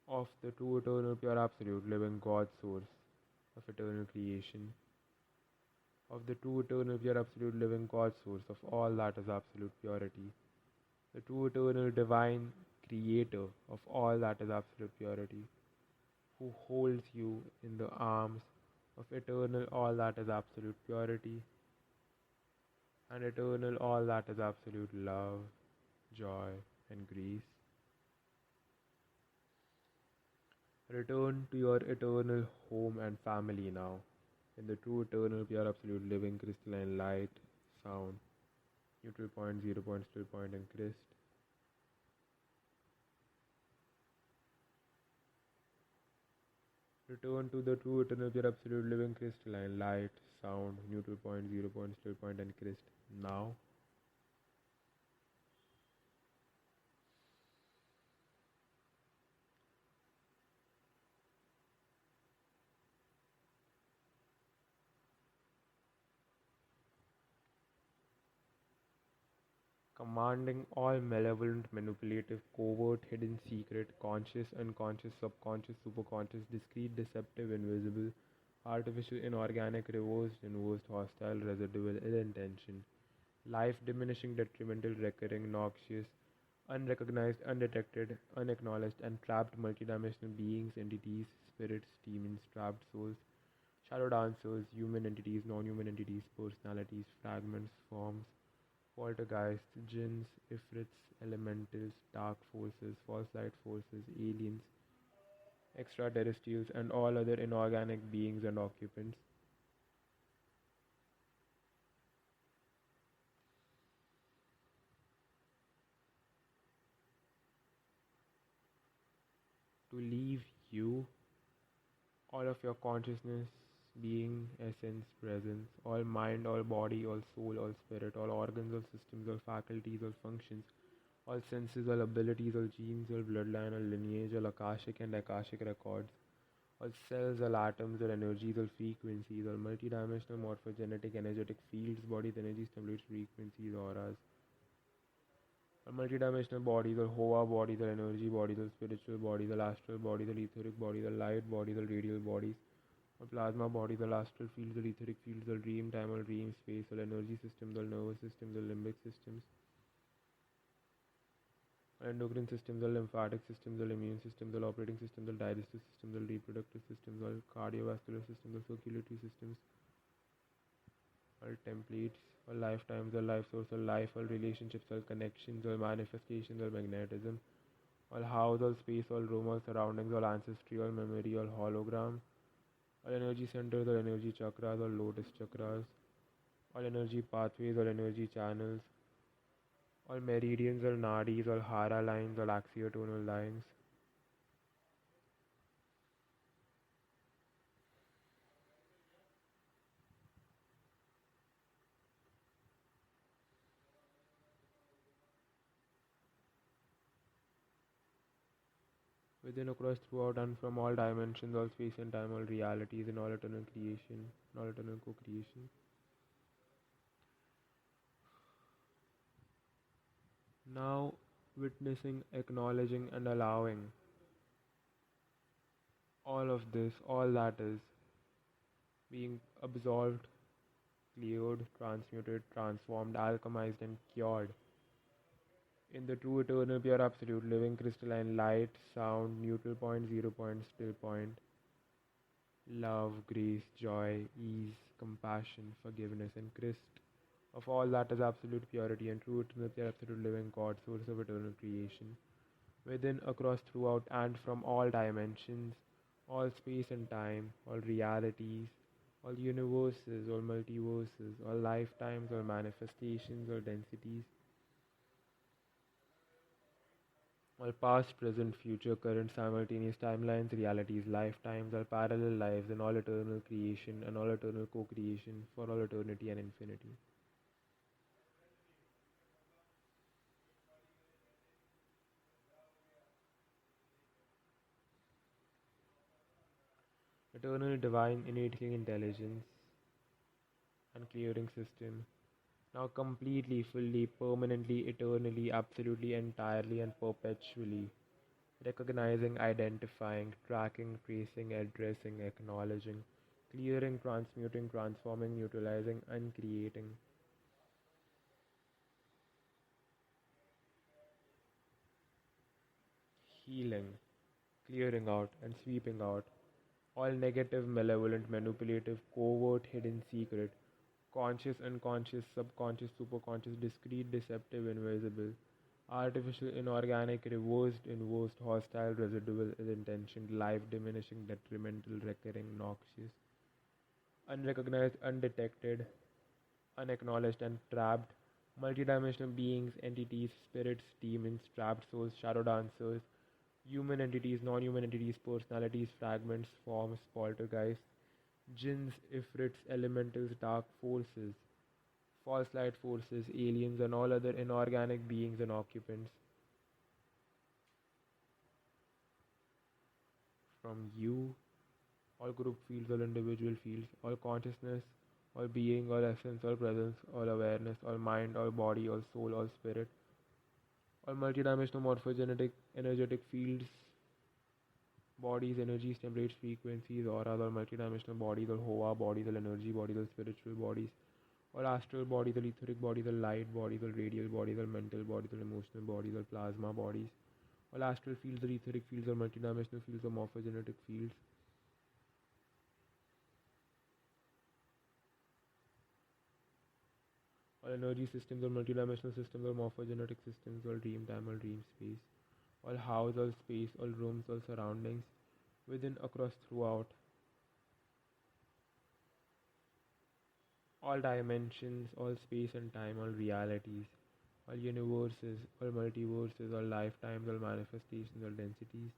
Speaker 1: Of the true eternal pure absolute living God source of eternal creation. Of the true eternal pure absolute living God source of all that is absolute purity. The true eternal divine creator of all that is absolute purity, who holds you in the arms of eternal all that is absolute purity and eternal all that is absolute love, joy and grace. Return to your eternal home and family now, in the true eternal pure absolute living crystalline light, sound, neutral point, zero point, still point and crest. Return to the true eternal pure absolute living crystalline light, sound, neutral point, zero point, still point and crest now. Commanding all malevolent, manipulative, covert, hidden, secret, conscious, unconscious, subconscious, superconscious, discrete, deceptive, invisible, artificial, inorganic, reversed, inversed, hostile, residual, ill-intentioned, life-diminishing, detrimental, recurring, noxious, unrecognized, undetected, unacknowledged, and trapped multidimensional beings, entities, spirits, demons, trapped souls, shadow dancers, human entities, non-human entities, personalities, fragments, forms, poltergeists, jinns, ifrits, elementals, dark forces, false light forces, aliens, extraterrestrials, and all other inorganic beings and occupants. To leave you, all of your consciousness, being, essence, presence, all mind, all body, all soul, all spirit, all organs, all systems, all faculties, all functions, all senses, all abilities, all genes, all bloodline, all lineage, all akashic and akashic records, all cells, all atoms, all energies, all frequencies, all multidimensional morphogenetic energetic fields, bodies, energies, templates, frequencies, auras, all multidimensional bodies, all Hoa bodies, all energy bodies, all spiritual bodies, all astral bodies, all etheric bodies, all light bodies, all radial bodies, all plasma bodies, all astral fields, all etheric fields, all dream time, all dream space, all energy systems, all nervous systems, all limbic systems, all endocrine systems, all lymphatic systems, all immune systems, all operating systems, all digestive systems, all reproductive systems, all cardiovascular systems, all circulatory systems, all templates, all lifetimes, all life source, all life, all relationships, all connections, all manifestations, all magnetism, all house, all space, all room, all surroundings, all ancestry, all memory, all hologram, all energy centers, all energy chakras, all lotus chakras, all energy pathways, all energy channels, all meridians, all nadis, all hara lines, all axiotonal lines, within, across, throughout, and from all dimensions, all space and time, all realities, in all eternal creation, in all eternal co-creation. Now, witnessing, acknowledging, and allowing all of this, all that is, being absolved, cleared, transmuted, transformed, alchemized, and cured in the true, eternal, pure, absolute, living, crystalline light, sound, neutral point, zero point, still point, love, grace, joy, ease, compassion, forgiveness, and Christ of all that is absolute purity and true, eternal, pure, absolute, living God, source of eternal creation, within, across, throughout, and from all dimensions, all space and time, all realities, all universes, all multiverses, all lifetimes, all manifestations, all densities, all past, present, future, current, simultaneous timelines, realities, lifetimes, all parallel lives, and all eternal creation and all eternal co-creation for all eternity and infinity. eternal divine innately intelligence and clearing system, now completely, fully, permanently, eternally, absolutely, entirely, and perpetually, recognizing, identifying, tracking, tracing, addressing, acknowledging, clearing, transmuting, transforming, neutralizing, and creating. Healing, clearing out, and sweeping out all negative, malevolent, manipulative, covert, hidden, secret, conscious, unconscious, subconscious, superconscious, discrete, deceptive, invisible, artificial, inorganic, reversed, inversed, hostile, residual, ill-intentioned, life-diminishing, detrimental, recurring, noxious, unrecognized, undetected, unacknowledged, and trapped, multidimensional beings, entities, spirits, demons, trapped souls, shadow dancers, human entities, non-human entities, personalities, fragments, forms, poltergeists, jinns, ifrits, elementals, dark forces, false light forces, aliens, and all other inorganic beings and occupants from you, all group fields, all individual fields, all consciousness, all being, all essence, all presence, all awareness, all mind, all body, all soul, all spirit, all multidimensional morphogenetic energetic fields, bodies, energies, templates, frequencies, auras, all multidimensional bodies, all Hoa bodies, all energy bodies, all spiritual bodies, all astral bodies, all etheric bodies, all light bodies, all radial bodies, all mental bodies, all emotional bodies, all plasma bodies, all astral fields, all etheric fields, all multidimensional fields, all morphogenetic fields, all energy systems, all multidimensional systems, all morphogenetic systems, all dream time, all dream space, all house, all space, all rooms, all surroundings, within, across, throughout, all dimensions, all space and time, all realities, all universes, all multiverses, all lifetimes, all manifestations, all densities,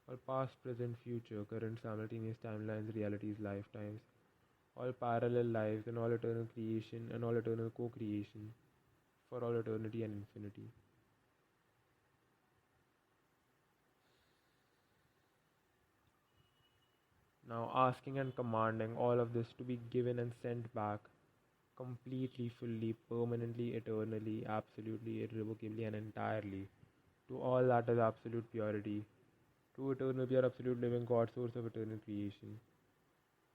Speaker 1: all past, present, future, current, simultaneous timelines, realities, lifetimes, all parallel lives, and all eternal creation and all eternal co-creation for all eternity and infinity. Now asking and commanding all of this to be given and sent back completely, fully, permanently, eternally, absolutely, irrevocably, and entirely to all that is absolute purity, to eternal pure absolute living God, source of eternal creation,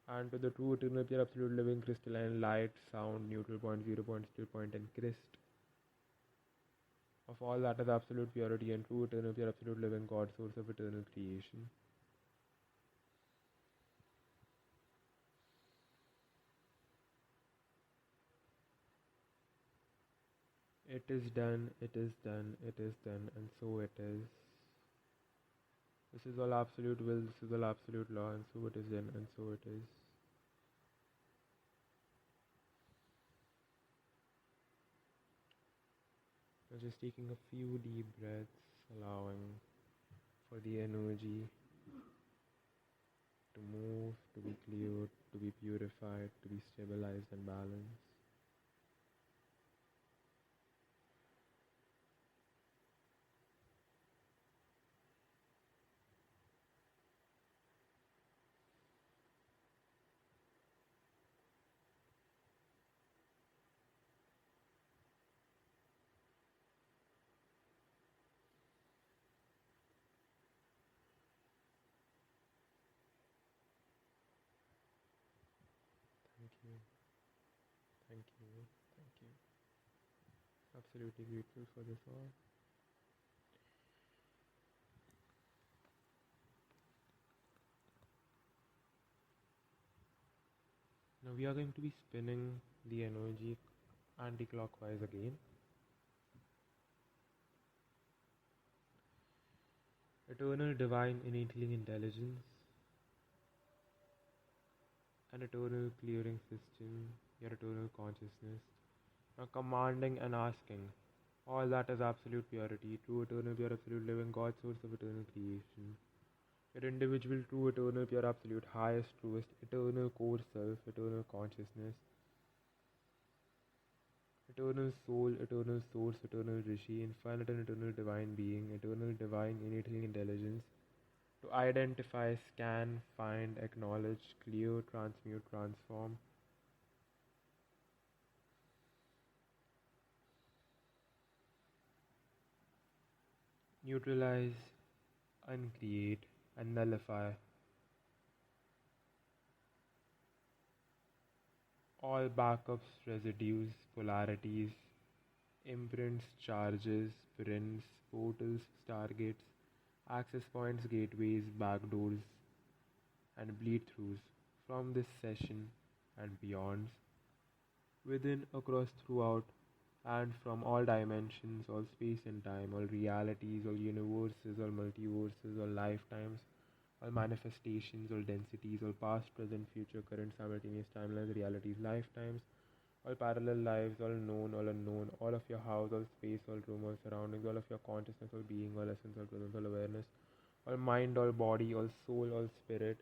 Speaker 1: and to the true eternal pure absolute living crystalline light, sound, neutral point, 0 point, still point, and Christ of all that is absolute purity and true eternal pure absolute living God, source of eternal creation. It is done, it is done, it is done, and so it is. This is all absolute will, this is all absolute law, and so it is done, and so it is. So just taking a few deep breaths, allowing for the energy to move, to be cleared, to be purified, to be stabilized and balanced. Thank you, thank you, thank you. Absolutely grateful for this all. Now we are going to be spinning the energy anti-clockwise again. Eternal divine innately intelligence, an eternal clearing system, your eternal consciousness, now commanding and asking all that is absolute purity, true eternal pure absolute living God, source of eternal creation, your individual true eternal pure absolute highest truest eternal core self, eternal consciousness, eternal soul, eternal source, eternal rishi, infinite and eternal divine being, eternal divine innately intelligence, To identify, scan, find, acknowledge, clear, transmute, transform. Neutralize, uncreate, and nullify all backups, residues, polarities, imprints, charges, prints, portals, stargates, access points, gateways, backdoors, and bleed throughs from this session and beyond, within, across, throughout, and from all dimensions, all space and time, all realities, all universes, all multiverses, all lifetimes, all manifestations, all densities, all past, present, future, current, simultaneous timelines, realities, lifetimes, all parallel lives, all known, all unknown, all of your house, all space, all room, all surroundings, all of your consciousness, all being, all essence, all presence, all awareness, all mind, all body, all soul, all spirit,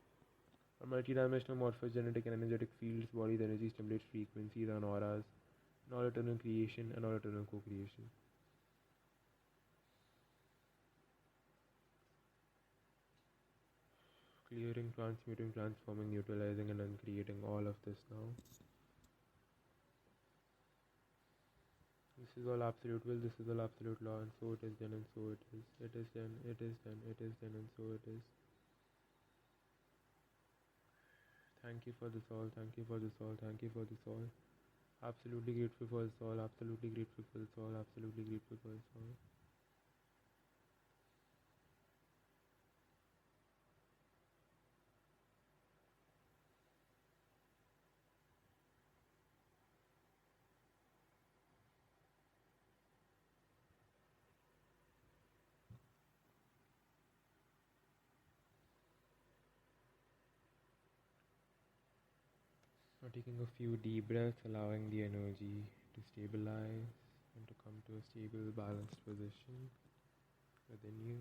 Speaker 1: all multidimensional morphogenetic and energetic fields, bodies, energies, templates, frequencies, and auras, and all eternal creation and all eternal co-creation. Clearing, transmuting, transforming, neutralizing, and uncreating all of this now. This is all absolute will, this is all absolute law, and so it is done, and so it is. It is done, it is done, it is done, and so it is. Thank you for this all, thank you for this all, thank you for this all. Absolutely grateful for this all, absolutely grateful for this all, absolutely grateful for this all. Now taking a few deep breaths, allowing the energy to stabilize and to come to a stable, balanced position within you.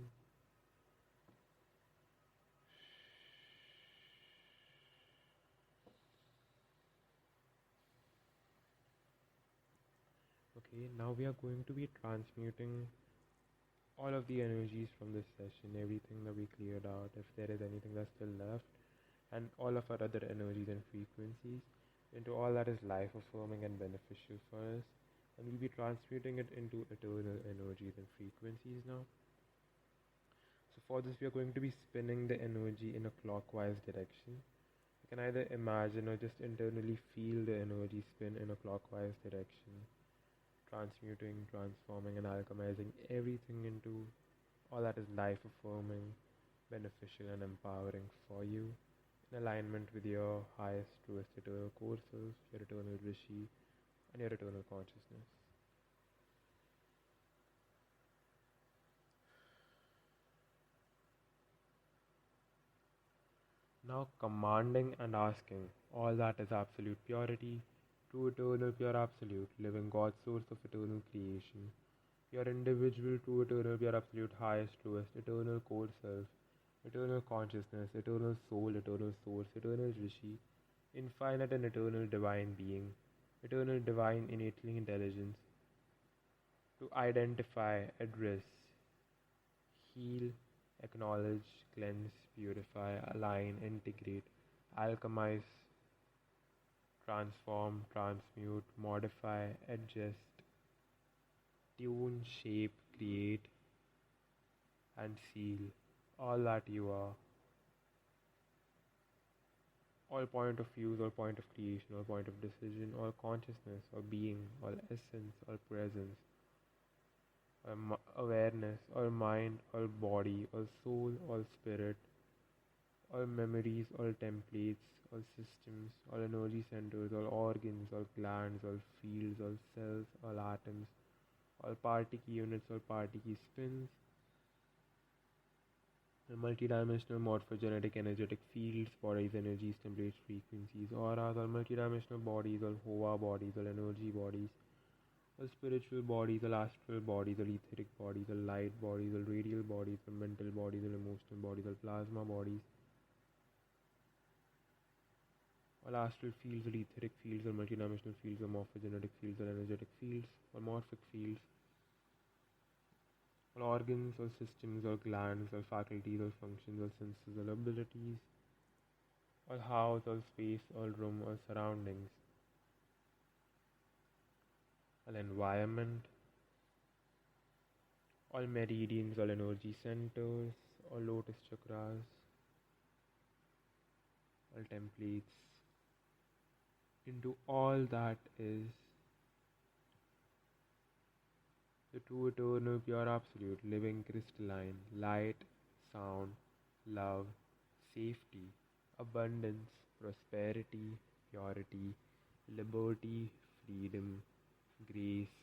Speaker 1: Okay, now we are going to be transmuting all of the energies from this session, everything that we cleared out, if there is anything that's still left, and all of our other energies and frequencies into all that is life affirming and beneficial for us, and we'll be transmuting it into eternal energies and frequencies now. So for this we are going to be spinning the energy in a clockwise direction. You can either imagine or just internally feel the energy spin in a clockwise direction, transmuting, transforming, and alchemizing everything into all that is life affirming, beneficial, and empowering for you, in alignment with your highest, truest, eternal core self, your eternal Rishi, and your eternal consciousness. Now commanding and asking all that is absolute purity, true eternal pure absolute, living God source of eternal creation, your individual true eternal pure absolute highest truest eternal core self, eternal consciousness, eternal soul, eternal source, eternal Rishi, infinite and eternal divine being, eternal divine innately intelligence, to identify, address, heal, acknowledge, cleanse, purify, align, integrate, alchemize, transform, transmute, modify, adjust, tune, shape, create, and seal all that you are. All point of views, all point of creation, all point of decision, all consciousness, all being, all essence, all presence, all awareness, all mind, all body, all soul, all spirit, all memories, all templates, all systems, all energy centers, all organs, all glands, all fields, all cells, all atoms, all particle units, all particle spins, the multidimensional morphogenetic energetic fields, bodies, energies, templates, frequencies, auras, all multidimensional bodies, all Hova bodies, all energy bodies, all spiritual bodies, all astral bodies, all etheric bodies, all light bodies, all radial bodies, all mental bodies, all emotional bodies, all plasma bodies, all astral fields, all etheric fields, all multidimensional fields, all morphogenetic fields, all energetic fields, all morphic fields, All organs or systems or glands or faculties or functions or senses or abilities, all house or space, all room or surroundings, all environment, all meridians, all energy centers, all lotus chakras, all templates, into all that is the true eternal pure absolute living crystalline light, sound, love, safety, abundance, prosperity, purity, liberty, freedom, grace,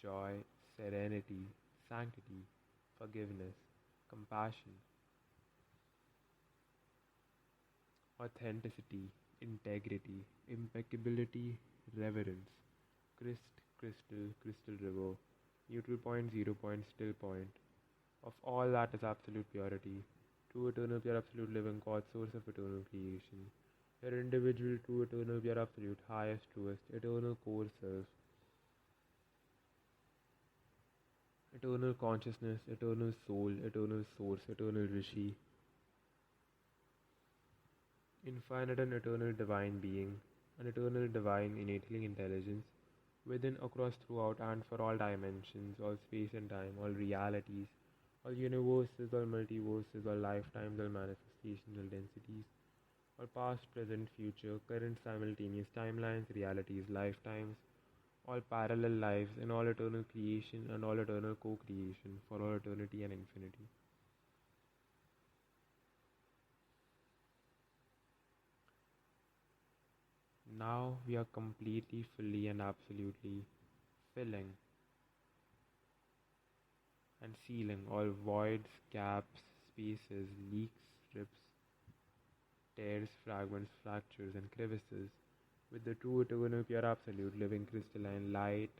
Speaker 1: joy, serenity, sanctity, forgiveness, compassion, authenticity, integrity, impeccability, reverence, crystal, crystal river, neutral point, 0 point, still point, of all that is absolute purity, true eternal pure absolute living God, source of eternal creation, your individual true eternal pure absolute, highest, truest, eternal core self, eternal consciousness, eternal soul, eternal source, eternal rishi, infinite and eternal divine being, an eternal divine innately intelligence, within, across, throughout, and for all dimensions, all space and time, all realities, all universes, all multiverses, all lifetimes, all manifestations, all densities, all past, present, future, current, simultaneous timelines, realities, lifetimes, all parallel lives, in all eternal creation and all eternal co-creation, for all eternity and infinity. Now we are completely, fully, and absolutely filling and sealing all voids, gaps, spaces, leaks, rips, tears, fragments, fractures, and crevices with the true eternal pure absolute living crystalline light,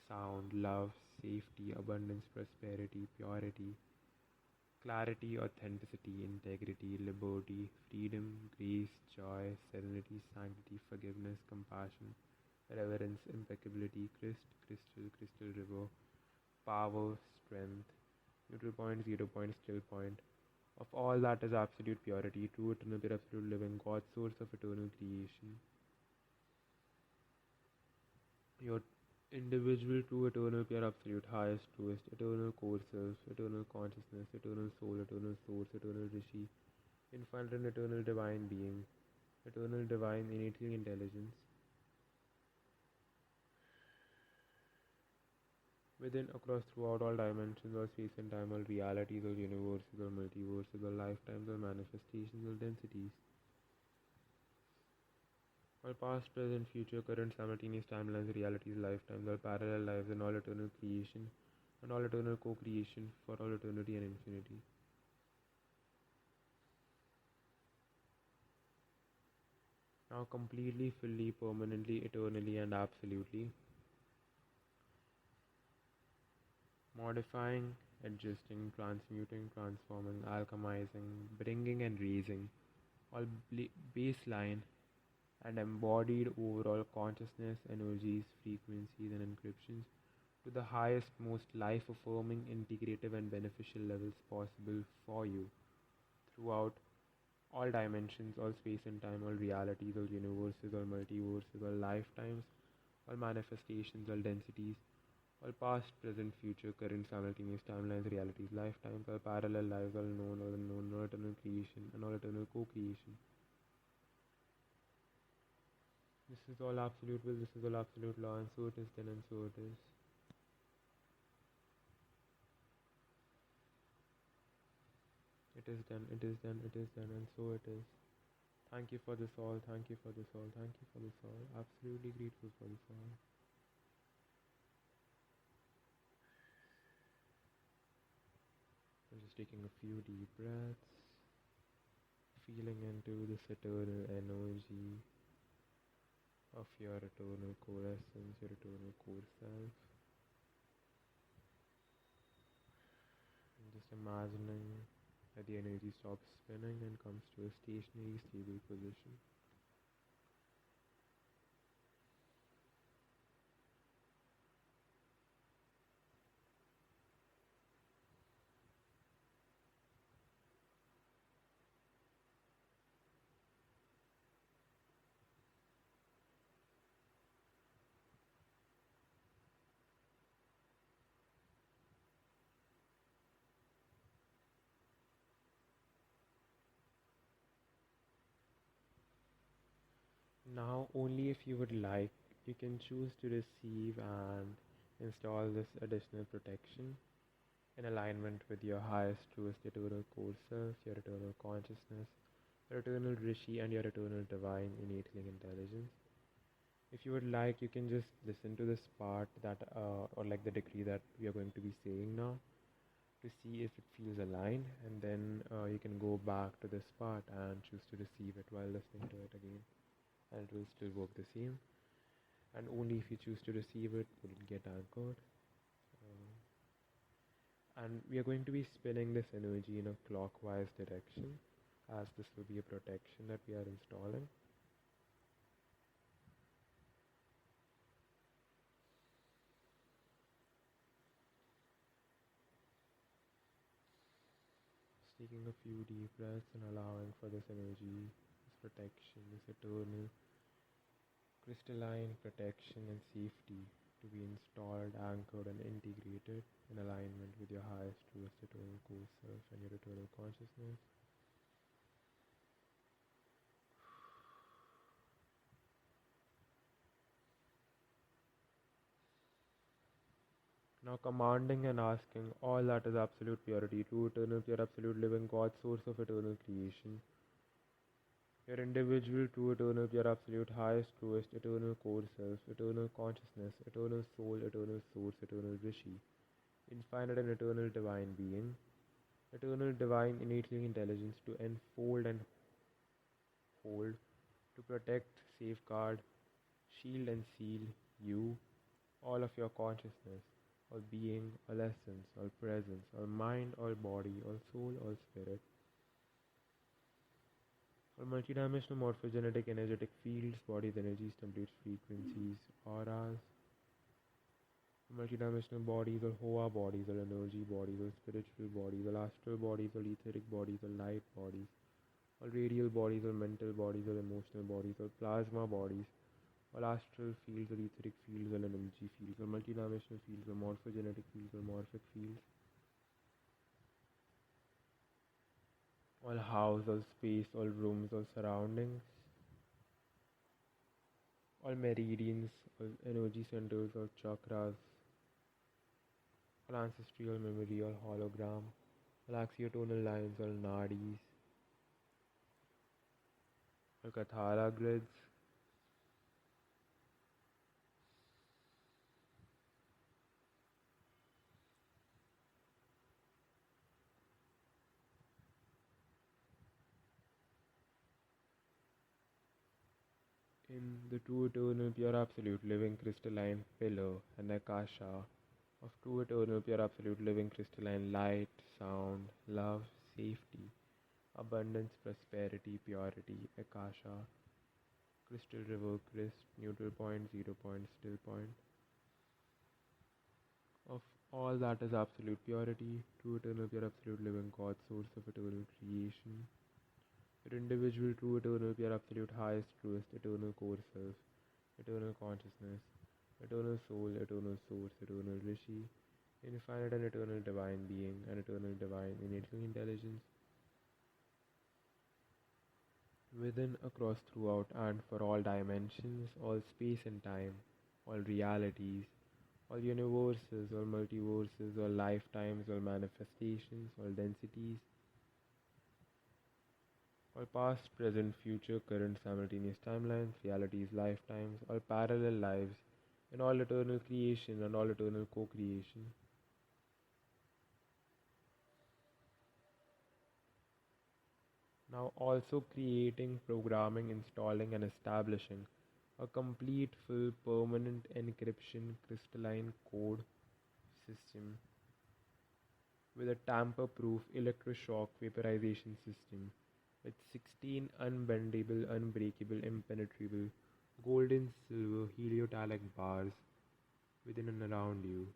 Speaker 1: sound, love, safety, abundance, prosperity, purity, clarity, authenticity, integrity, liberty, freedom, grace, joy, serenity, sanctity, forgiveness, compassion, reverence, impeccability, crystal river, power, strength, neutral point, 0 point, still point, of all that is absolute purity, true eternal pure absolute living God, source of eternal creation, your individual true eternal pure absolute highest truest eternal core self, eternal consciousness, eternal soul, eternal source, eternal rishi, infinite and eternal divine being, eternal divine innately intelligence, within, across, throughout all dimensions, all space and time, all realities, all universes, all multiverses, all lifetimes, all manifestations, all densities, all past, present, future, current, simultaneous timelines, realities, lifetimes, all parallel lives, and all eternal creation, and all eternal co-creation for all eternity and infinity. Now completely, fully, permanently, eternally, and absolutely modifying, adjusting, transmuting, transforming, alchemizing, bringing and raising all baseline and embodied overall consciousness, energies, frequencies, and encryptions to the highest, most life affirming, integrative, and beneficial levels possible for you throughout all dimensions, all space and time, all realities, all universes, all multiverses, all lifetimes, all manifestations, all densities, all past, present, future, current, simultaneous timelines, realities, lifetimes, all parallel lives, all known, all unknown, all eternal creation, and all eternal co-creation. This is all absolute will, this is all absolute law, and so it is then, and so it is. It is done, it is done, it is done, and so it is. Thank you for this all, thank you for this all, thank you for this all. Absolutely grateful for this all. I'm just taking a few deep breaths, feeling into this eternal energy of your eternal core essence, your eternal core self. And just imagining that the energy stops spinning and comes to a stationary, stable position. Now, only if you would like, you can choose to receive and install this additional protection in alignment with your highest, truest eternal core self, your eternal consciousness, your eternal Rishi, and your eternal divine innately intelligence. If you would like, you can just listen to this part or like the decree that we are going to be saying now to see if it feels aligned, and then you can go back to this part and choose to receive it while listening to it again, and it will still work the same. And only if you choose to receive it will it get anchored. And we are going to be spinning this energy in a clockwise direction, as this will be a protection that we are installing. Taking a few deep breaths and allowing for this energy, this protection, this eternal crystalline protection and safety to be installed, anchored, and integrated in alignment with your highest, truest, eternal core self and your eternal consciousness. Now commanding and asking all that is absolute purity, true, eternal, pure, absolute, living God, source of eternal creation, your individual, true, eternal, pure, absolute, highest, truest, eternal core self, eternal consciousness, eternal soul, eternal source, eternal Rishi, infinite and eternal divine being, eternal divine innately intelligence to enfold and hold, to protect, safeguard, shield and seal you, all of your consciousness, all being, all essence, all presence, all mind, all body, all soul, all spirit, all multidimensional morphogenetic energetic fields, bodies, energies, templates, frequencies, auras, multidimensional bodies, or Hoa bodies, or energy bodies, or spiritual bodies, or astral bodies, or etheric bodies, or light bodies, or radial bodies, or mental bodies, or emotional bodies, or plasma bodies, all astral fields, or etheric fields, or energy fields, or multidimensional fields, or morphogenetic fields, or morphic fields, all house, all space, all rooms, all surroundings, all meridians, all energy centers, all chakras, all ancestral memory, all hologram, all axiotonal lines, all nadis, all Kathara grids, in the true eternal pure absolute living crystalline pillar and akasha of true eternal pure absolute living crystalline light, sound, love, safety, abundance, prosperity, purity, akasha, crystal river, crisp, neutral point, 0 point, still point, of all that is absolute purity, true eternal pure absolute living God, source of eternal creation, your individual true eternal pure absolute highest truest eternal core self, eternal consciousness, eternal soul, eternal source, eternal Rishi, infinite and eternal divine being, and eternal divine innately intelligence, within, across, throughout, and for all dimensions, all space and time, all realities, all universes, all multiverses, all lifetimes, all manifestations, all densities, all past, present, future, current, simultaneous timelines, realities, lifetimes, all parallel lives, in all eternal creation and all eternal co-creation. Now also creating, programming, installing and establishing a complete, full, permanent encryption crystalline code system with a tamper-proof electroshock vaporization system with 16 unbendable, unbreakable, impenetrable, golden silver heliotalic bars within and around you.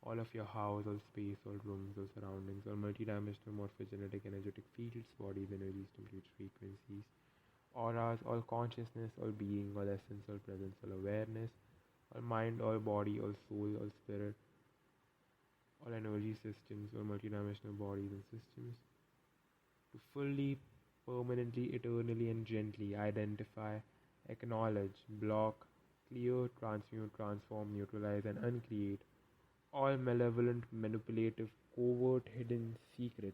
Speaker 1: All of your house, all space, all rooms, all surroundings, all multidimensional morphogenetic energetic fields, bodies, energies, templates, frequencies, auras, all consciousness, all being, all essence, all presence, all awareness, all mind, all body, all soul, all spirit, all energy systems, all multidimensional bodies and systems, to fully, permanently, eternally, and gently identify, acknowledge, block, clear, transmute, transform, neutralize, and uncreate all malevolent, manipulative, covert, hidden, secret,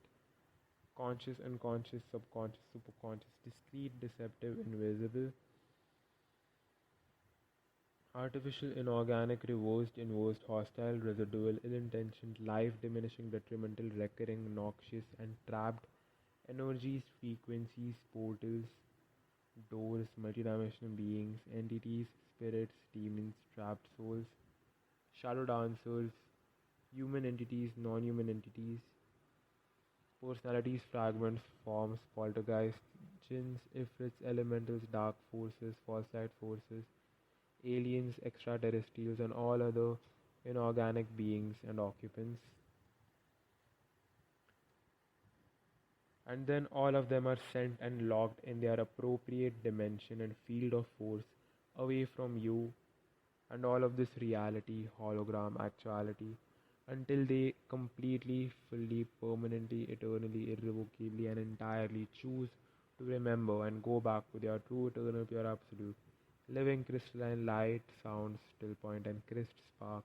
Speaker 1: conscious, unconscious, subconscious, superconscious, discrete, deceptive, invisible, artificial, inorganic, reversed, inversed, hostile, residual, ill-intentioned, life-diminishing, detrimental, recurring, noxious, and trapped energies, frequencies, portals, doors, multidimensional beings, entities, spirits, demons, trapped souls, shadow dancers, human entities, non-human entities, personalities, fragments, forms, poltergeists, jinns, ifrits, elementals, dark forces, false light forces, aliens, extraterrestrials, and all other inorganic beings and occupants. And then all of them are sent and locked in their appropriate dimension and field of force away from you and all of this reality, hologram, actuality, until they completely, fully, permanently, eternally, irrevocably, and entirely choose to remember and go back to their true, eternal, pure, absolute, living crystalline light, sound, still point, and crisp spark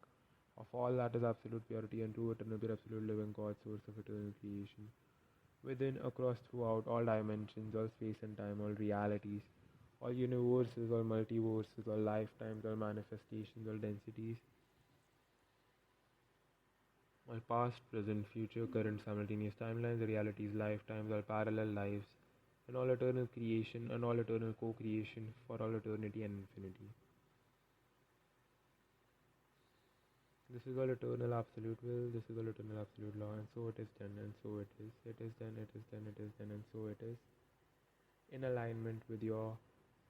Speaker 1: of all that is absolute purity and true, eternal, pure, absolute, living God, source of eternal creation. Within, across, throughout all dimensions, all space and time, all realities, all universes, all multiverses, all lifetimes, all manifestations, all densities, all past, present, future, current, simultaneous timelines, realities, lifetimes, all parallel lives, and all eternal creation and all eternal co-creation for all eternity and infinity. This is all eternal absolute will, this is all eternal absolute law, and so it is done, and so it is. It is done, it is done, it is done, and so it is. In alignment with your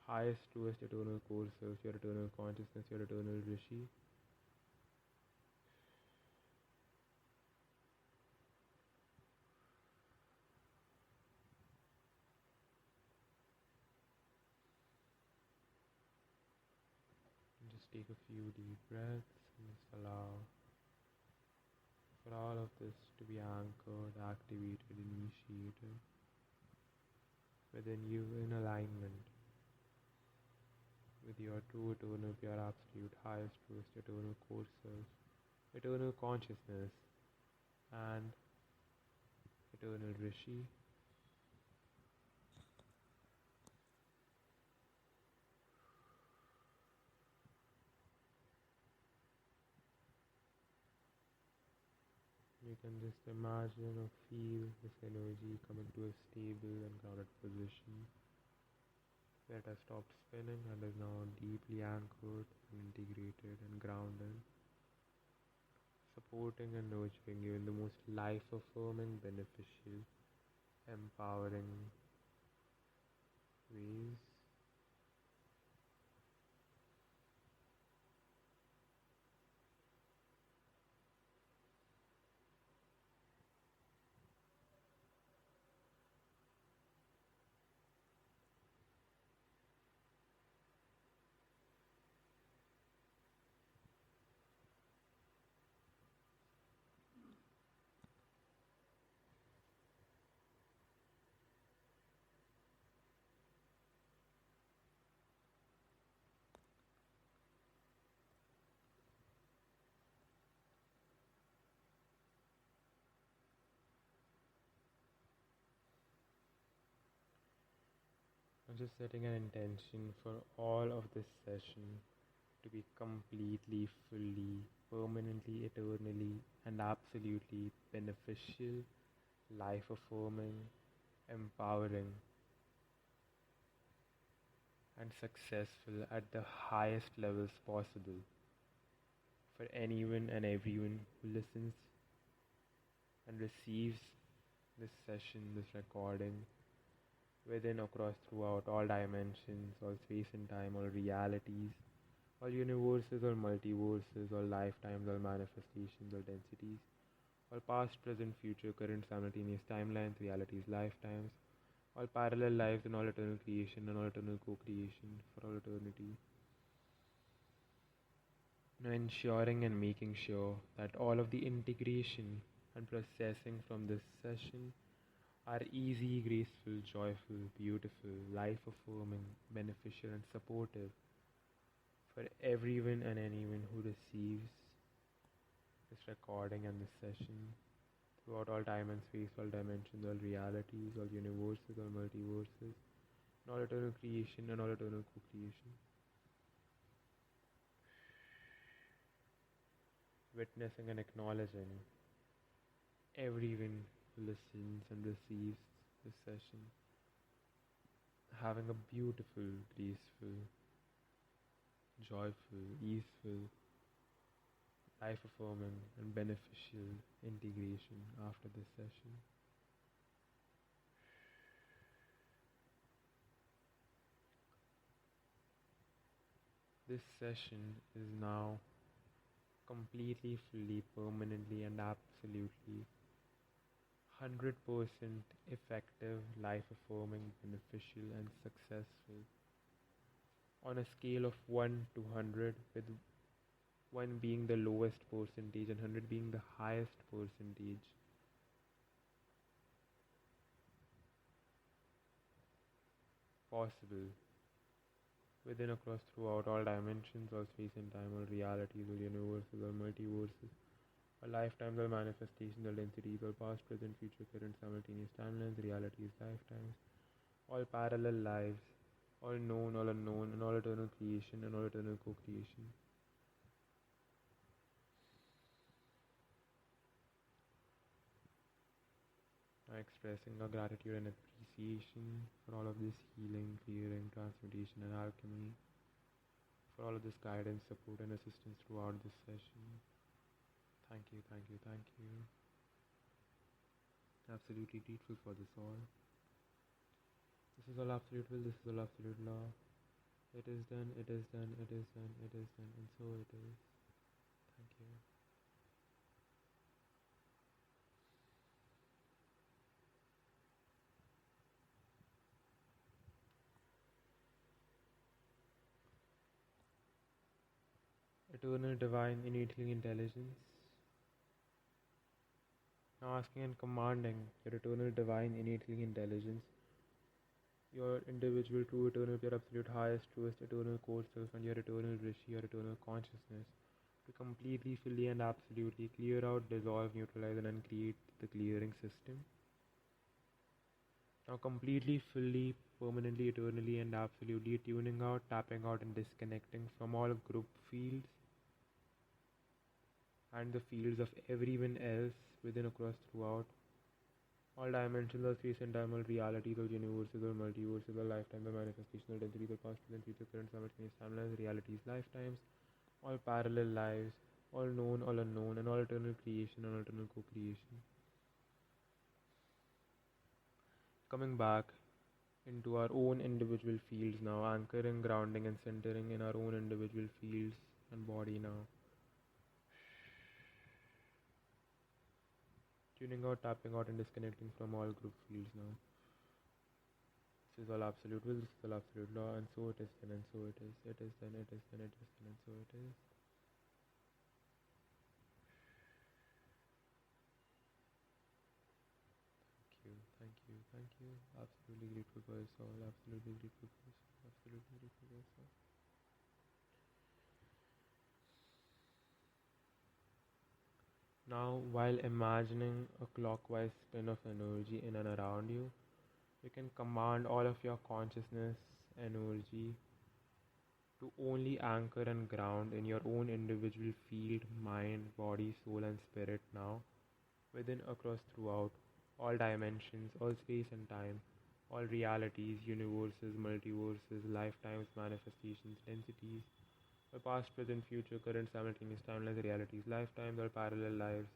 Speaker 1: highest, truest, eternal core self, your eternal consciousness, your eternal Rishi. Just take a few deep breaths and just allow for all of this to be anchored, activated, initiated within you in alignment with your true, eternal, pure, absolute, highest, truest, eternal core self, eternal consciousness, and eternal Rishi. You can just imagine or feel this energy coming to a stable and grounded position where it has stopped spinning and is now deeply anchored and integrated and grounded, supporting and nurturing you in the most life-affirming, beneficial, empowering ways. I'm just setting an intention for all of this session to be completely, fully, permanently, eternally, and absolutely beneficial, life affirming, empowering, and successful at the highest levels possible for anyone and everyone who listens and receives this session, this recording, within, across, throughout all dimensions, all space and time, all realities, all universes, all multiverses, all lifetimes, all manifestations, all densities, all past, present, future, current, simultaneous timelines, realities, lifetimes, all parallel lives and all eternal creation and all eternal co-creation for all eternity. Now ensuring and making sure that all of the integration and processing from this session are easy, graceful, joyful, beautiful, life affirming, beneficial, and supportive for everyone and anyone who receives this recording and this session throughout all time and space, all dimensions, all realities, all universes, all multiverses, and all eternal creation and all eternal co creation. Witnessing and acknowledging everyone who listens and receives this session, having a beautiful, graceful, joyful, easeful, life affirming, and beneficial integration after this session. This session is now completely, fully, permanently, and absolutely 100% effective, life affirming, beneficial, and successful on a scale of 1 to 100, with 1 being the lowest percentage and 100 being the highest percentage. Possible within, across, throughout all dimensions, all space and time, all realities, all universes, all multiverses, all lifetimes, all manifestations, all densities, all past, present, future, current, simultaneous timelines, realities, lifetimes, all parallel lives, all known, all unknown, and all eternal creation and all eternal co-creation. Expressing our gratitude and appreciation for all of this healing, clearing, transmutation, and alchemy, for all of this guidance, support, and assistance throughout this session. Thank you, thank you, thank you. Absolutely grateful for this all. This is all absolute will, this is all absolute law. It is done, it is done, it is done, it is done, and so it is. Thank you. Eternal, divine, innate intelligence. Now asking and commanding your eternal, divine, innate intelligence, your individual, true, eternal, your absolute, highest, truest, eternal core self, and your eternal rishi, your eternal consciousness, to completely, fully, and absolutely clear out, dissolve, neutralize, and uncreate the clearing system. Now completely, fully, permanently, eternally, and absolutely tuning out, tapping out, and disconnecting from all group fields and the fields of everyone else within, across, throughout all dimensions, all space and time, all realities, all universes, all multiverses, all lifetimes, all manifestational densities, all past, present, future, current, simultaneous timelines, realities, lifetimes, all parallel lives, all known, all unknown, and all eternal creation and all eternal co-creation. Coming back into our own individual fields now, anchoring, grounding, and centering in our own individual fields and body now. Tuning out, tapping out, and disconnecting from all group fields now. This is all absolute will, this is all absolute law, and so it is then, and so it is. It is then, it is then, it is then, and so it is. Thank you, thank you. Absolutely grateful for this all, absolutely grateful for this all, absolutely grateful for this all. Now, while imagining a clockwise spin of energy in and around you, you can command all of your consciousness, energy to only anchor and ground in your own individual field, mind, body, soul, and spirit now, within, across, throughout all dimensions, all space and time, all realities, universes, multiverses, lifetimes, manifestations, densities, all past, present, future, current, simultaneous timelines, realities, lifetimes, all parallel lives,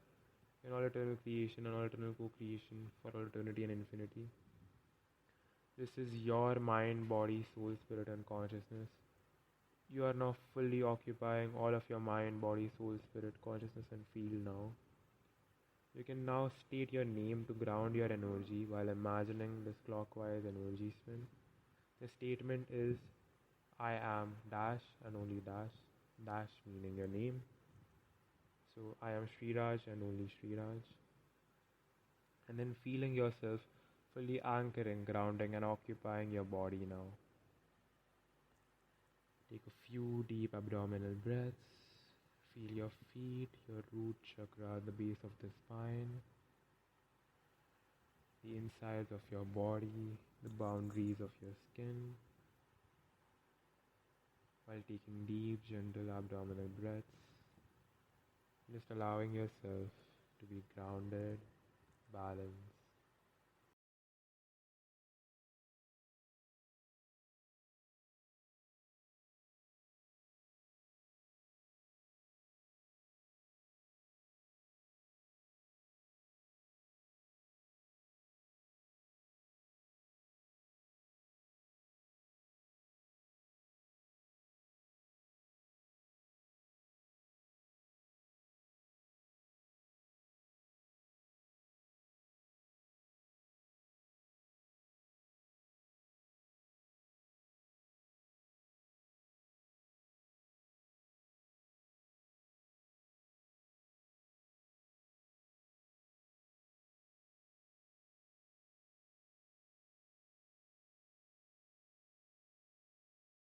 Speaker 1: in all eternal creation and all eternal co-creation for all eternity and infinity. This is your mind, body, soul, spirit, and consciousness. You are now fully occupying all of your mind, body, soul, spirit, consciousness, and field now. You can now state your name to ground your energy while imagining this clockwise energy spin. The statement is, I am dash and only dash, dash meaning your name. So I am Sriraj and only Sriraj. And then feeling yourself fully anchoring, grounding, and occupying your body now. Take a few deep abdominal breaths. Feel your feet, your root chakra, the base of the spine, the insides of your body, the boundaries of your skin, while taking deep, gentle abdominal breaths, just allowing yourself to be grounded, balanced,